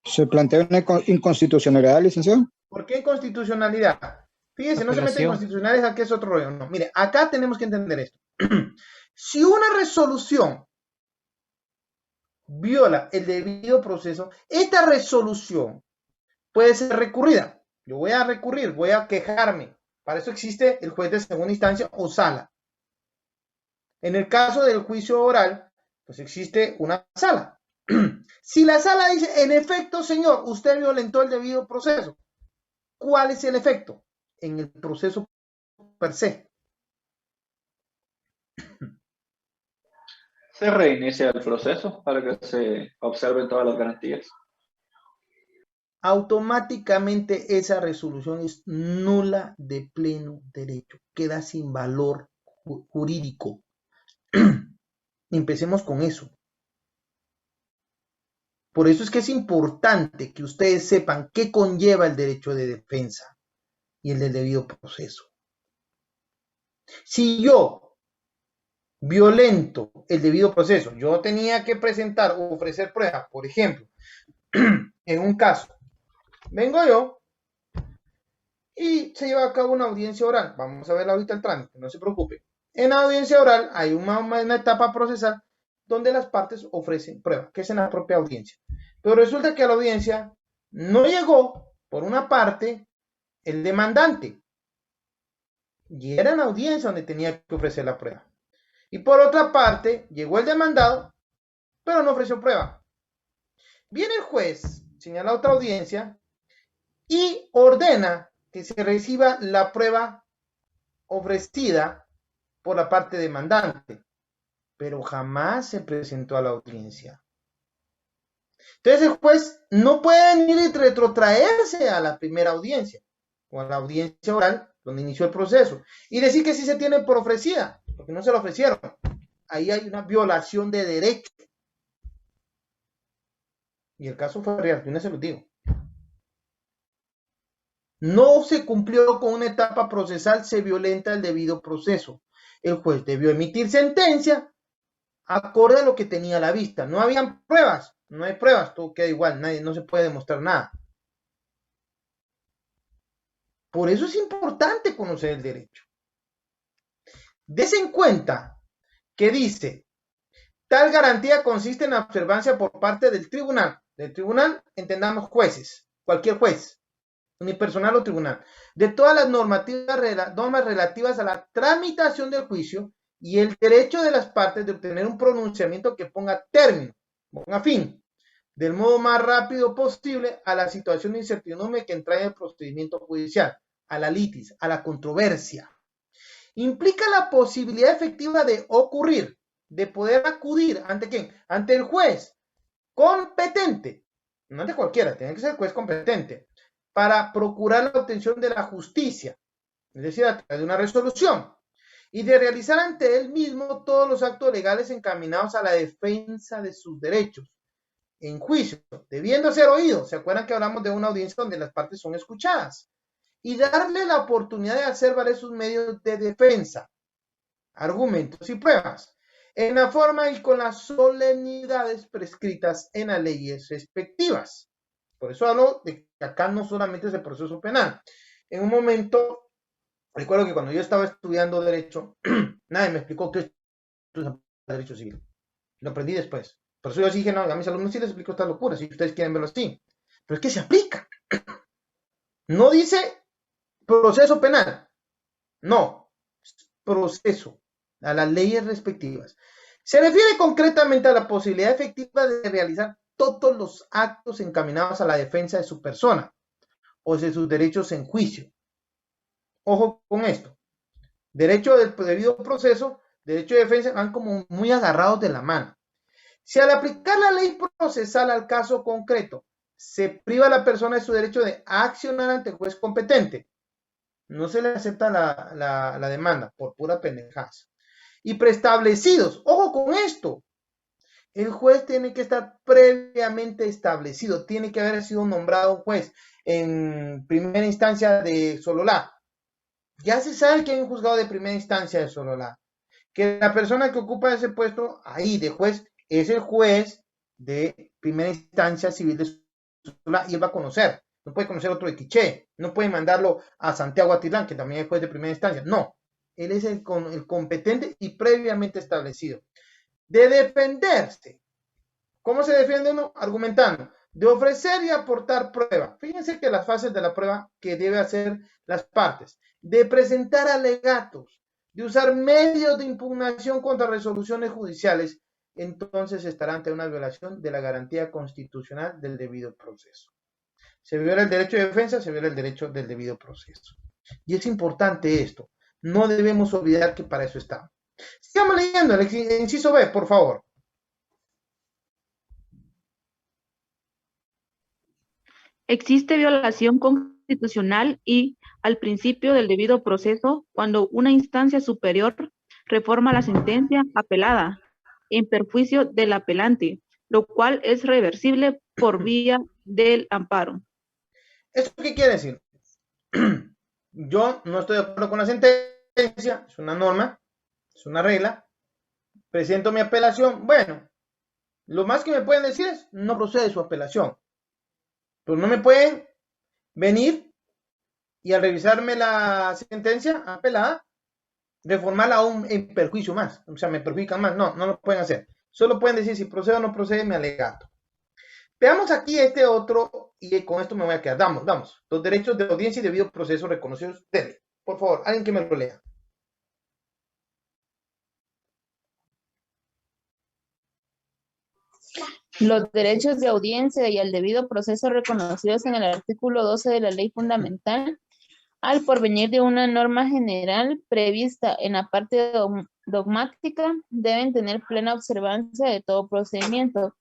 ¿Se plantea una inconstitucionalidad, licenciado? ¿Por qué inconstitucionalidad? Fíjense, no se mete en constitucionalidad, que es otro rollo. No, mire, acá tenemos que entender esto. Si una resolución viola el debido proceso, esta resolución puede ser recurrida. Yo voy a recurrir, voy a quejarme. Para eso existe el juez de segunda instancia o sala. En el caso del juicio oral, pues existe una sala. Si la sala dice, en efecto, señor, usted violentó el debido proceso, ¿cuál es el efecto? En el proceso per se. Se reinicia el proceso para que se observen todas las garantías. Automáticamente esa resolución es nula de pleno derecho, queda sin valor jurídico. Empecemos con eso. Por eso es que es importante que ustedes sepan qué conlleva el derecho de defensa y el del debido proceso. Si yo violento el debido proceso, yo tenía que presentar o ofrecer pruebas, por ejemplo, en un caso, vengo yo y se lleva a cabo una audiencia oral. Vamos a ver ahorita el trámite, no se preocupe. En la audiencia oral hay una etapa procesal donde las partes ofrecen pruebas, que es en la propia audiencia. Pero resulta que a la audiencia no llegó, por una parte, el demandante. Y era en la audiencia donde tenía que ofrecer la prueba. Y por otra parte, llegó el demandado, pero no ofreció prueba. Viene el juez, señala otra audiencia, y ordena que se reciba la prueba ofrecida por la parte demandante, pero jamás se presentó a la audiencia. Entonces el juez no puede venir y retrotraerse a la primera audiencia o a la audiencia oral donde inició el proceso y decir que sí se tiene por ofrecida, porque no se lo ofrecieron. Ahí hay una violación de derecho. Y el caso fue real, yo no se lo digo. No se cumplió con una etapa procesal, se violenta el debido proceso. El juez debió emitir sentencia acorde a lo que tenía a la vista. No habían pruebas, no hay pruebas, todo queda igual, no se puede demostrar nada. Por eso es importante conocer el derecho. Dese en cuenta que dice, tal garantía consiste en la observancia por parte del tribunal. Del tribunal entendamos jueces, cualquier juez, unipersonal o tribunal, de todas las normas relativas a la tramitación del juicio y el derecho de las partes de obtener un pronunciamiento que ponga término, ponga fin, del modo más rápido posible a la situación de incertidumbre que entraña el procedimiento judicial, a la litis, a la controversia. Implica la posibilidad efectiva de ocurrir, de poder acudir, ¿ante quién? Ante el juez competente, no ante cualquiera, tiene que ser el juez competente, para procurar la obtención de la justicia, es decir, a través de una resolución, y de realizar ante él mismo todos los actos legales encaminados a la defensa de sus derechos en juicio, debiendo ser oídos. ¿Se acuerdan que hablamos de una audiencia donde las partes son escuchadas? Y darle la oportunidad de hacer valer sus medios de defensa, argumentos y pruebas, en la forma y con las solemnidades prescritas en las leyes respectivas. Por eso hablo de que acá no solamente es el proceso penal. En un momento, recuerdo que cuando yo estaba estudiando Derecho, nadie me explicó qué es Derecho Civil. Lo aprendí después. Por eso yo dije, no, a mis alumnos sí les explico esta locura, si ustedes quieren verlo así. Pero es que se aplica. No dice proceso penal. No, proceso, a las leyes respectivas. Se refiere concretamente a la posibilidad efectiva de realizar todos los actos encaminados a la defensa de su persona o de sus derechos en juicio. Ojo con esto. Derecho del debido proceso, derecho de defensa van como muy agarrados de la mano. Si al aplicar la ley procesal al caso concreto se priva a la persona de su derecho de accionar ante el juez competente, no se le acepta la demanda por pura pendejadas. Y preestablecidos, ojo con esto, el juez tiene que estar previamente establecido, tiene que haber sido nombrado juez en primera instancia de Sololá. Ya se sabe que hay un juzgado de primera instancia de Sololá, que la persona que ocupa ese puesto ahí de juez es el juez de primera instancia civil de Sololá y él va a conocer. No puede conocer otro de Quiché, no puede mandarlo a Santiago Atilán, que también es juez de primera instancia. No, él es el competente y previamente establecido. De defenderse. ¿Cómo se defiende uno? Argumentando. De ofrecer y aportar prueba. Fíjense que las fases de la prueba que debe hacer las partes. De presentar alegatos. De usar medios de impugnación contra resoluciones judiciales. Entonces estará ante una violación de la garantía constitucional del debido proceso. Se viola el derecho de defensa, se viola el derecho del debido proceso. Y es importante esto. No debemos olvidar que para eso estamos. Sigamos leyendo el inciso B, por favor. Existe violación constitucional y al principio del debido proceso cuando una instancia superior reforma la sentencia apelada en perjuicio del apelante, lo cual es reversible por vía del amparo. ¿Esto qué quiere decir? Yo no estoy de acuerdo con la sentencia, es una norma, es una regla, presento mi apelación, bueno, lo más que me pueden decir es, no procede su apelación, pero no me pueden venir y al revisarme la sentencia apelada, reformarla aún en perjuicio más, o sea, me perjudican más, no lo pueden hacer, solo pueden decir si procede o no procede mi alegato. Veamos aquí este otro, y con esto me voy a quedar. Vamos. Los derechos de audiencia y debido proceso reconocidos de ley. Por favor, alguien que me lo lea. Los derechos de audiencia y el debido proceso reconocidos en el artículo 12 de la Ley Fundamental, al porvenir de una norma general prevista en la parte dogmática, deben tener plena observancia de todo procedimiento,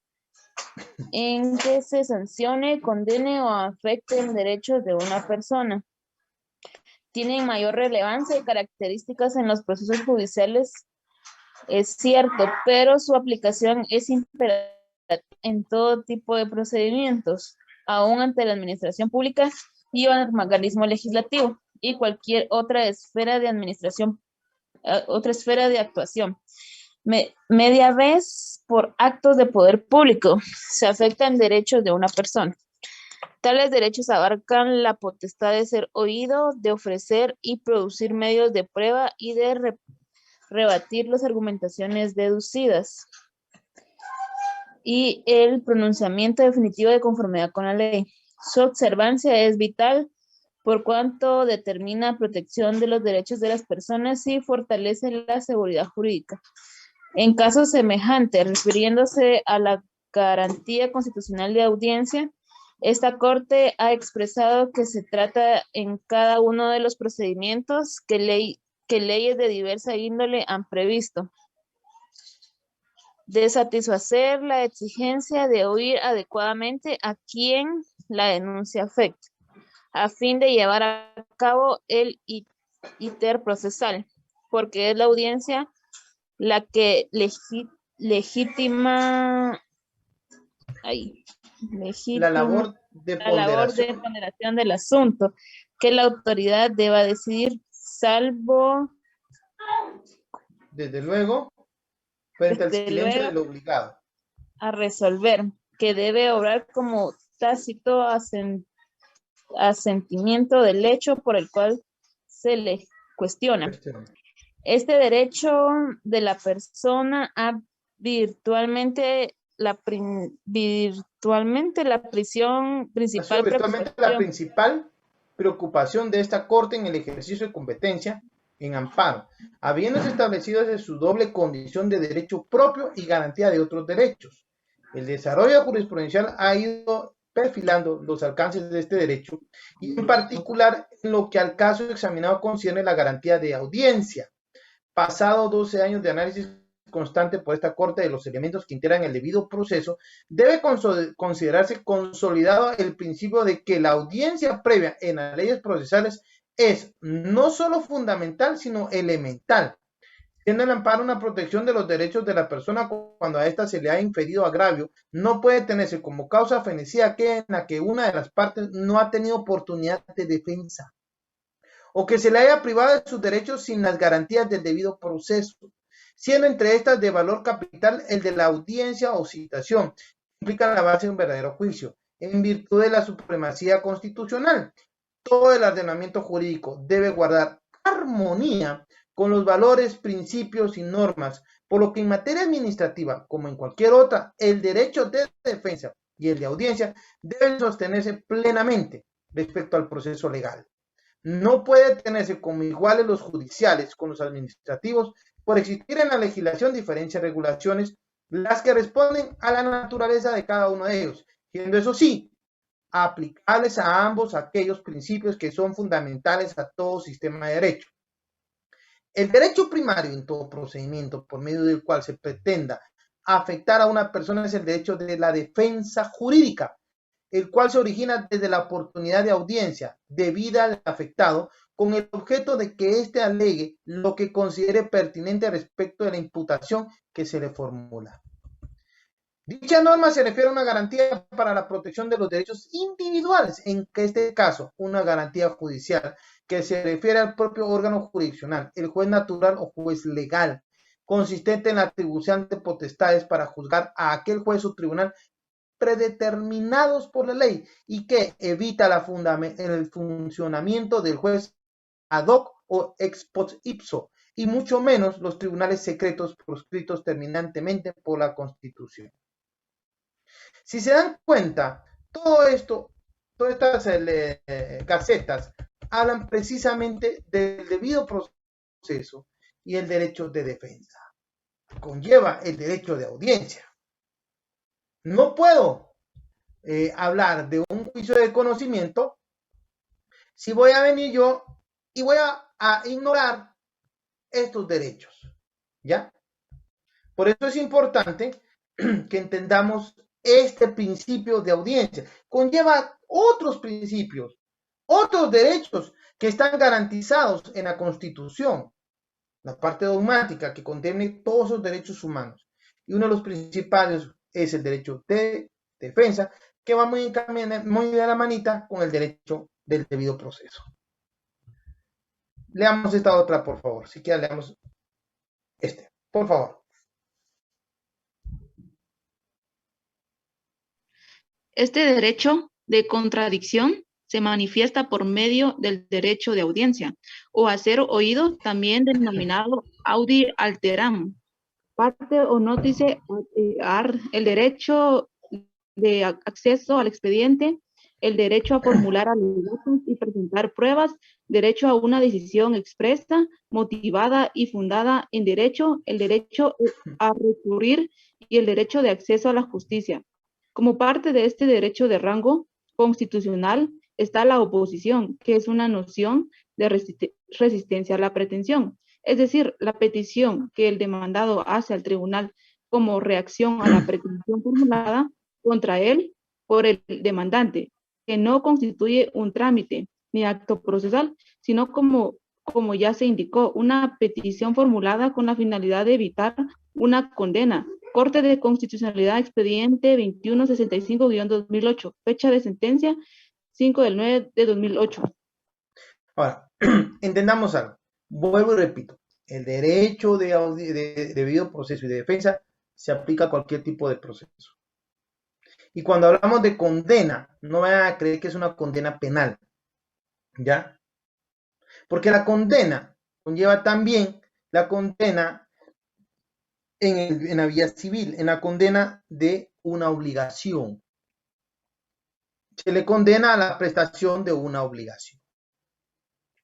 en que se sancione, condene o afecte el derecho de una persona. Tienen mayor relevancia y características en los procesos judiciales, es cierto, pero su aplicación es imperativa en todo tipo de procedimientos, aún ante la administración pública y el organismo legislativo y cualquier otra esfera de administración, otra esfera de actuación. Media vez por actos de poder público se afectan derechos de una persona. Tales derechos abarcan la potestad de ser oído, de ofrecer y producir medios de prueba y de rebatir las argumentaciones deducidas y el pronunciamiento definitivo de conformidad con la ley. Su observancia es vital por cuanto determina protección de los derechos de las personas y fortalece la seguridad jurídica. En casos semejantes, refiriéndose a la garantía constitucional de audiencia, esta Corte ha expresado que se trata en cada uno de los procedimientos que leyes de diversa índole han previsto, de satisfacer la exigencia de oír adecuadamente a quien la denuncia afecta, a fin de llevar a cabo el iter procesal, porque es la audiencia la que legitima la labor de ponderación del asunto, que la autoridad deba decidir, salvo, desde luego, frente al silencio del obligado, a resolver, que debe obrar como tácito asentimiento del hecho por el cual se le cuestiona. Este derecho de la persona a virtualmente la principal preocupación de esta Corte en el ejercicio de competencia en amparo, habiéndose establecido desde su doble condición de derecho propio y garantía de otros derechos. El desarrollo jurisprudencial ha ido perfilando los alcances de este derecho y en particular en lo que al caso examinado concierne la garantía de audiencia. Pasado 12 años de análisis constante por esta Corte de los elementos que integran el debido proceso, debe considerarse consolidado el principio de que la audiencia previa en las leyes procesales es no solo fundamental, sino elemental, siendo el amparo una protección de los derechos de la persona cuando a ésta se le ha inferido agravio. No puede tenerse como causa fenecida aquella en la que una de las partes no ha tenido oportunidad de defensa o que se le haya privado de sus derechos sin las garantías del debido proceso, siendo entre estas de valor capital el de la audiencia o citación, que implica la base de un verdadero juicio, en virtud de la supremacía constitucional. Todo el ordenamiento jurídico debe guardar armonía con los valores, principios y normas, por lo que en materia administrativa, como en cualquier otra, el derecho de defensa y el de audiencia deben sostenerse plenamente respecto al proceso legal. No puede tenerse como iguales los judiciales con los administrativos por existir en la legislación diferentes regulaciones, las que responden a la naturaleza de cada uno de ellos, siendo eso sí, aplicables a ambos aquellos principios que son fundamentales a todo sistema de derecho. El derecho primario en todo procedimiento por medio del cual se pretenda afectar a una persona es el derecho de la defensa jurídica, el cual se origina desde la oportunidad de audiencia debida al afectado con el objeto de que éste alegue lo que considere pertinente respecto de la imputación que se le formula. Dicha norma se refiere a una garantía para la protección de los derechos individuales, en este caso, una garantía judicial que se refiere al propio órgano jurisdiccional, el juez natural o juez legal, consistente en la atribución de potestades para juzgar a aquel juez o tribunal predeterminados por la ley y que evita el funcionamiento del juez ad hoc o ex post ipso, y mucho menos los tribunales secretos proscritos terminantemente por la Constitución. Si se dan cuenta, todo esto, todas estas gacetas hablan precisamente del debido proceso y el derecho de defensa. Conlleva el derecho de audiencia. No puedo hablar de un juicio de conocimiento si voy a venir yo y voy a ignorar estos derechos, ¿ya? Por eso es importante que entendamos este principio de audiencia. Conlleva otros principios, otros derechos que están garantizados en la Constitución, la parte dogmática que contiene todos los derechos humanos. Y uno de los principales es el derecho de defensa, que va muy de la manita con el derecho del debido proceso. Leamos esta otra, por favor. Si quieren, leamos este, por favor. Este derecho de contradicción se manifiesta por medio del derecho de audiencia o a ser oído, también denominado audi alteram. Parte o notice el derecho de acceso al expediente, el derecho a formular alegatos y presentar pruebas, derecho a una decisión expresa, motivada y fundada en derecho, el derecho a recurrir y el derecho de acceso a la justicia. Como parte de este derecho de rango constitucional está la oposición, que es una noción de resistencia a la pretensión, es decir, la petición que el demandado hace al tribunal como reacción a la pretensión formulada contra él por el demandante, que no constituye un trámite ni acto procesal, sino como ya se indicó, una petición formulada con la finalidad de evitar una condena. Corte de Constitucionalidad, expediente 2165-2008, fecha de sentencia 5/9/2008. Ahora, entendamos algo. Vuelvo y repito, el derecho de debido proceso y de defensa se aplica a cualquier tipo de proceso. Y cuando hablamos de condena, no vayan a creer que es una condena penal, ¿ya? Porque la condena conlleva también la condena en la vía civil, en la condena de una obligación. Se le condena a la prestación de una obligación.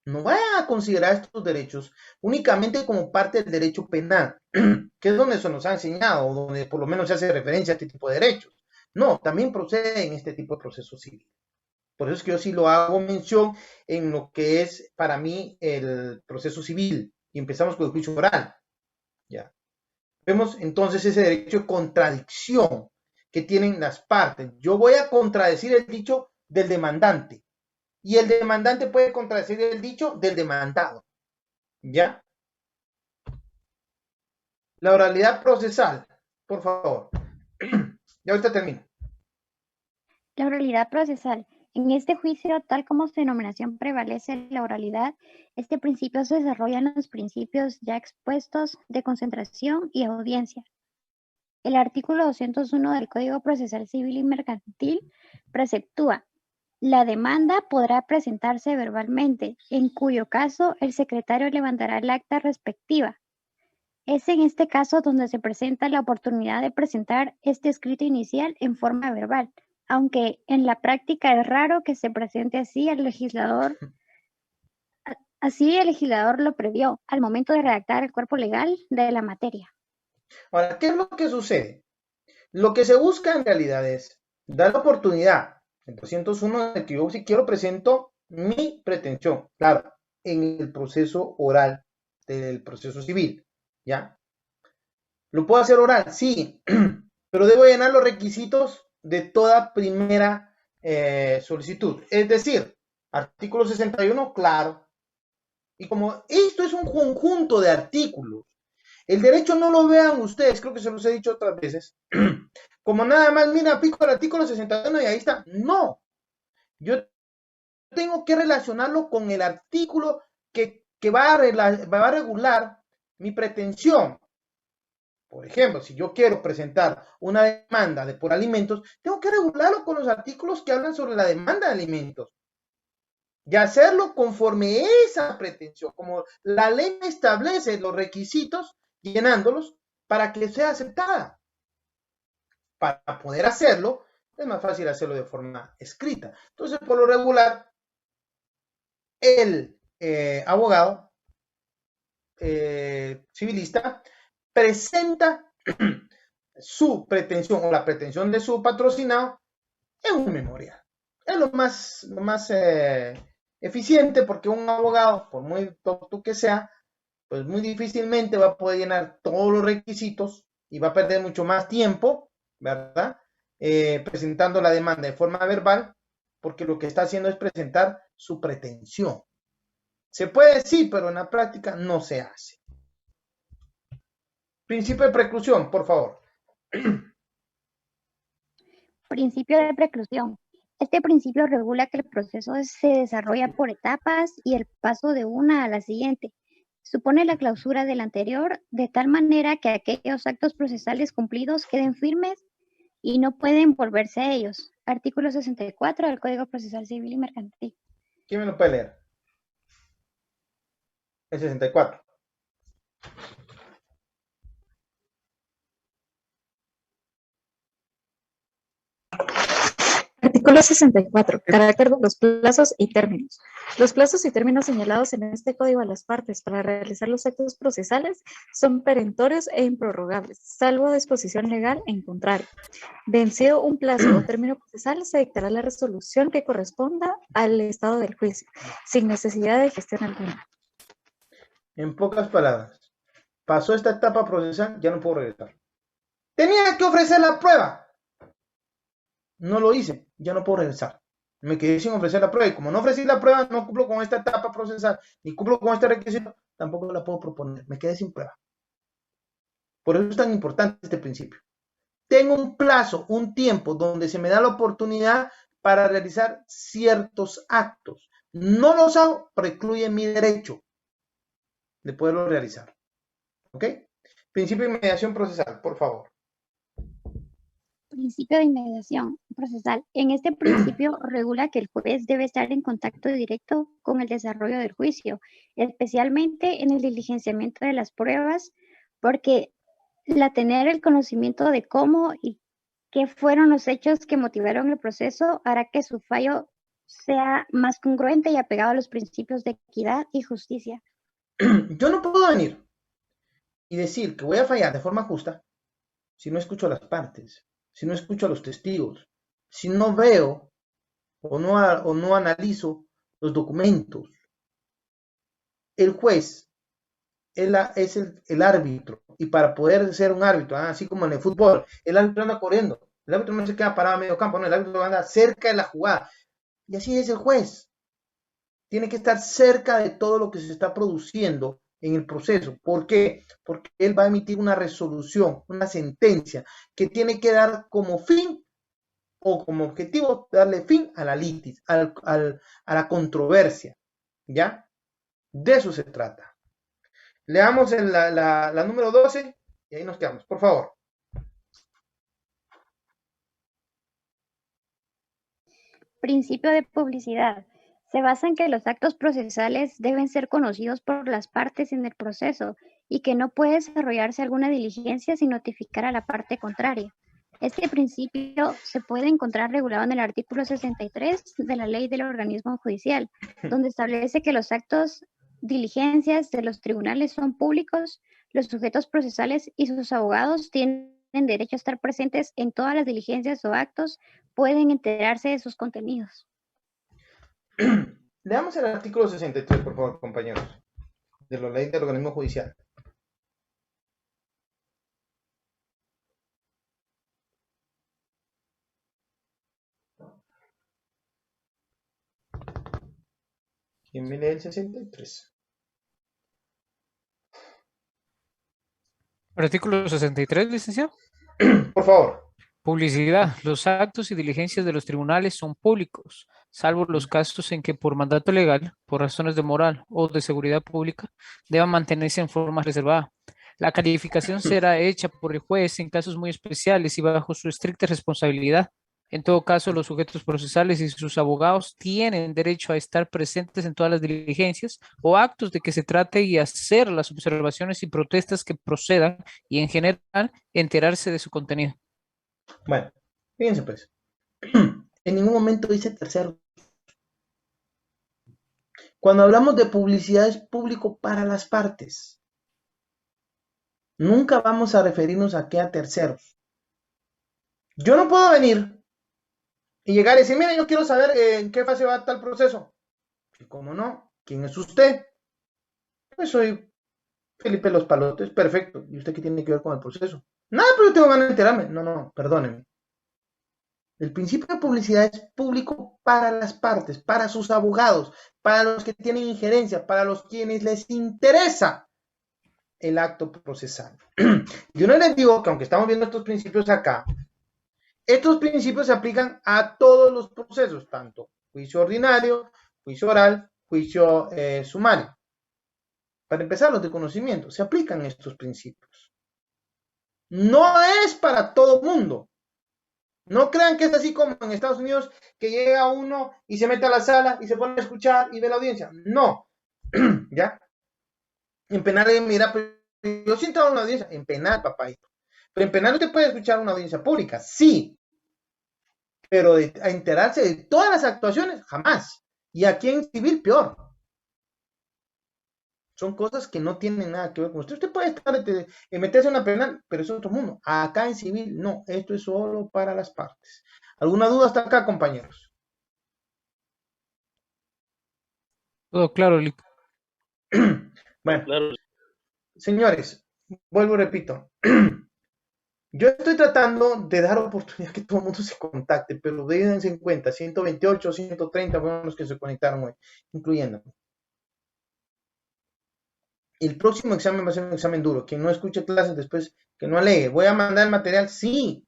No vayan a considerar estos derechos únicamente como parte del derecho penal, que es donde se nos ha enseñado, o donde por lo menos se hace referencia a este tipo de derechos. No, también procede en este tipo de proceso civil. Por eso es que yo sí lo hago mención en lo que es para mí el proceso civil. Y empezamos con el juicio oral. ¿Ya? Vemos entonces ese derecho de contradicción que tienen las partes. Yo voy a contradecir el dicho del demandante. Y el demandante puede contradecir el dicho del demandado. ¿Ya? La oralidad procesal, por favor. Ya ahorita termino. La oralidad procesal. En este juicio, tal como su denominación prevalece la oralidad, este principio se desarrolla en los principios ya expuestos de concentración y audiencia. El artículo 201 del Código Procesal Civil y Mercantil preceptúa: la demanda podrá presentarse verbalmente, en cuyo caso el secretario levantará el acta respectiva. Es en este caso donde se presenta la oportunidad de presentar este escrito inicial en forma verbal, aunque en la práctica es raro que se presente así el legislador lo previó al momento de redactar el cuerpo legal de la materia. Ahora, ¿qué es lo que sucede? Lo que se busca en realidad es dar la oportunidad, en 201, de que yo si quiero presento mi pretensión, claro, en el proceso oral del proceso civil, ¿ya? ¿Lo puedo hacer oral? Sí, pero debo llenar los requisitos de toda primera solicitud. Es decir, artículo 61, claro. Y como esto es un conjunto de artículos, el derecho no lo vean ustedes, creo que se los he dicho otras veces, como nada más, mira, aplico el artículo 61 y ahí está. No, yo tengo que relacionarlo con el artículo que va a regular mi pretensión. Por ejemplo, si yo quiero presentar una demanda por alimentos, tengo que regularlo con los artículos que hablan sobre la demanda de alimentos. Y hacerlo conforme esa pretensión, como la ley establece los requisitos, llenándolos para que sea aceptada. Para poder hacerlo, es más fácil hacerlo de forma escrita. Entonces, por lo regular, el abogado civilista presenta su pretensión o la pretensión de su patrocinado en un memorial. Es lo más eficiente, porque un abogado, por muy tonto que sea, pues muy difícilmente va a poder llenar todos los requisitos y va a perder mucho más tiempo, ¿verdad? presentando la demanda de forma verbal, porque lo que está haciendo es presentar su pretensión. Se puede, sí, pero en la práctica no se hace. Principio de preclusión, por favor. Principio de preclusión. Este principio regula que el proceso se desarrolla por etapas y el paso de una a la siguiente. Supone la clausura del anterior de tal manera que aquellos actos procesales cumplidos queden firmes y no pueden volverse a ellos. Artículo 64 del Código Procesal Civil y Mercantil. ¿Quién me lo puede leer? El 64. Artículo 64. Carácter de los plazos y términos. Los plazos y términos señalados en este código a las partes para realizar los actos procesales son perentorios e improrrogables, salvo disposición legal en contrario. Vencido un plazo o término procesal, se dictará la resolución que corresponda al estado del juicio, sin necesidad de gestión alguna. En pocas palabras, pasó esta etapa procesal, ya no puedo regresar. Tenía que ofrecer la prueba. No lo hice, ya no puedo regresar. Me quedé sin ofrecer la prueba y como no ofrecí la prueba, no cumplo con esta etapa procesal, ni cumplo con este requisito, tampoco la puedo proponer. Me quedé sin prueba. Por eso es tan importante este principio. Tengo un plazo, un tiempo donde se me da la oportunidad para realizar ciertos actos. No los hago, precluye mi derecho de poderlo realizar. ¿Ok? Principio de inmediación procesal, por favor. Principio de inmediación procesal. En este principio regula que el juez debe estar en contacto directo con el desarrollo del juicio, especialmente en el diligenciamiento de las pruebas, porque tener el conocimiento de cómo y qué fueron los hechos que motivaron el proceso hará que su fallo sea más congruente y apegado a los principios de equidad y justicia. Yo no puedo venir y decir que voy a fallar de forma justa si no escucho a las partes, si no escucho a los testigos, si no veo o no analizo los documentos. El juez es el árbitro, y para poder ser un árbitro, así como en el fútbol, el árbitro anda corriendo, el árbitro no se queda parado a medio campo, no, el árbitro anda cerca de la jugada, y así es el juez. Tiene que estar cerca de todo lo que se está produciendo en el proceso. ¿Por qué? Porque él va a emitir una resolución, una sentencia, que tiene que dar como fin o como objetivo darle fin a la litis, a la controversia. ¿Ya? De eso se trata. Leamos la número 12 y ahí nos quedamos, por favor. Principio de publicidad. Se basa en que los actos procesales deben ser conocidos por las partes en el proceso y que no puede desarrollarse alguna diligencia sin notificar a la parte contraria. Este principio se puede encontrar regulado en el artículo 63 de la Ley del Organismo Judicial, donde establece que los actos, diligencias de los tribunales son públicos, los sujetos procesales y sus abogados tienen derecho a estar presentes en todas las diligencias o actos, pueden enterarse de sus contenidos. Leamos el artículo 63, por favor, compañeros, de la Ley del Organismo Judicial. ¿Quién me lee el 63? Artículo 63, licenciado. Por favor. Publicidad. Los actos y diligencias de los tribunales son públicos, salvo los casos en que por mandato legal, por razones de moral o de seguridad pública, deban mantenerse en forma reservada. La calificación será hecha por el juez en casos muy especiales y bajo su estricta responsabilidad. En todo caso, los sujetos procesales y sus abogados tienen derecho a estar presentes en todas las diligencias o actos de que se trate y hacer las observaciones y protestas que procedan y, en general, enterarse de su contenido. Bueno, fíjense pues. En ningún momento dice tercero. Cuando hablamos de publicidad es público para las partes. Nunca vamos a referirnos aquí a terceros. Yo no puedo venir y llegar y decir, mira, yo quiero saber en qué fase va tal proceso. ¿Y cómo no? ¿Quién es usted? Pues soy Felipe Los Palotes, perfecto. ¿Y usted qué tiene que ver con el proceso? Nada, pero yo tengo ganas de enterarme. No, perdónenme. El principio de publicidad es público para las partes, para sus abogados, para los que tienen injerencia, para los quienes les interesa el acto procesal. Yo no les digo que aunque estamos viendo estos principios acá, estos principios se aplican a todos los procesos, tanto juicio ordinario, juicio oral, juicio sumario. Para empezar, los de conocimiento, se aplican estos principios. No es para todo mundo. No crean que es así como en Estados Unidos, que llega uno y se mete a la sala y se pone a escuchar y ve la audiencia. No. ¿Ya? En penal, mira, yo sí he entrado a una audiencia, en penal, papadito. Pero en penal usted puede escuchar una audiencia pública, sí. Pero a enterarse de todas las actuaciones, jamás. Y aquí en civil, peor. Son cosas que no tienen nada que ver con usted. Usted puede estar meterse en una penal, pero eso es otro mundo. Acá en civil, no. Esto es solo para las partes. ¿Alguna duda hasta acá, compañeros? Todo claro, Lic. Bueno, señores, vuelvo y repito. Yo estoy tratando de dar oportunidad que todo el mundo se contacte, pero dense en cuenta, 128, 130 fueron los que se conectaron hoy, incluyéndome. El próximo examen va a ser un examen duro. Quien no escuche clases después, que no alegue. ¿Voy a mandar el material? Sí.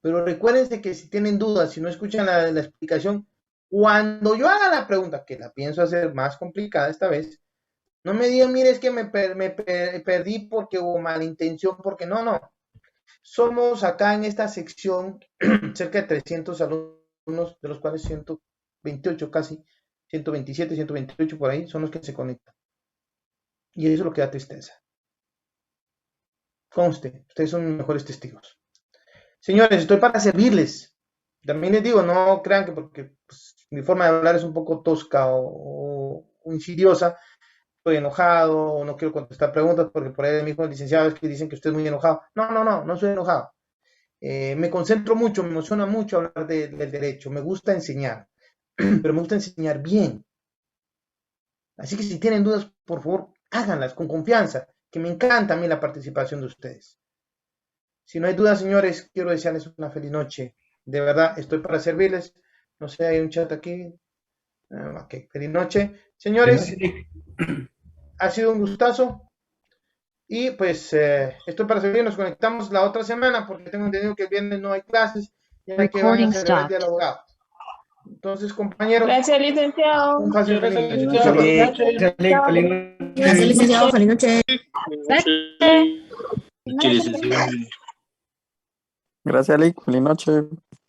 Pero recuérdense que si tienen dudas, si no escuchan la explicación, cuando yo haga la pregunta, que la pienso hacer más complicada esta vez, no me digan, mire, es que me perdí porque hubo mala intención, porque no. Somos acá en esta sección cerca de 300 alumnos, de los cuales 128 casi, 127, 128 por ahí, son los que se conectan. Y eso es lo que da tristeza. Conste, ustedes son mis mejores testigos. Señores, estoy para servirles. También les digo, no crean que porque pues, mi forma de hablar es un poco tosca o insidiosa, estoy enojado o no quiero contestar preguntas porque por ahí mis licenciados que dicen que usted es muy enojado. No soy enojado. Me concentro mucho, me emociona mucho hablar del derecho. Me gusta enseñar, pero me gusta enseñar bien. Así que si tienen dudas, por favor, háganlas con confianza, que me encanta a mí la participación de ustedes. Si no hay dudas, señores, quiero desearles una feliz noche. De verdad, estoy para servirles. No sé, hay un chat aquí. Ok, feliz noche. Señores, ha sido un gustazo. Y pues estoy para servir. Nos conectamos la otra semana porque tengo entendido que el viernes no hay clases. Ya que van a celebrar el Día del Abogado. Entonces, compañeros. Gracias, licenciado. Un fácil Gracias, feliz licenciado. noche. Gracias, licenciado. Feliz noche. Gracias, Lick. Feliz noche.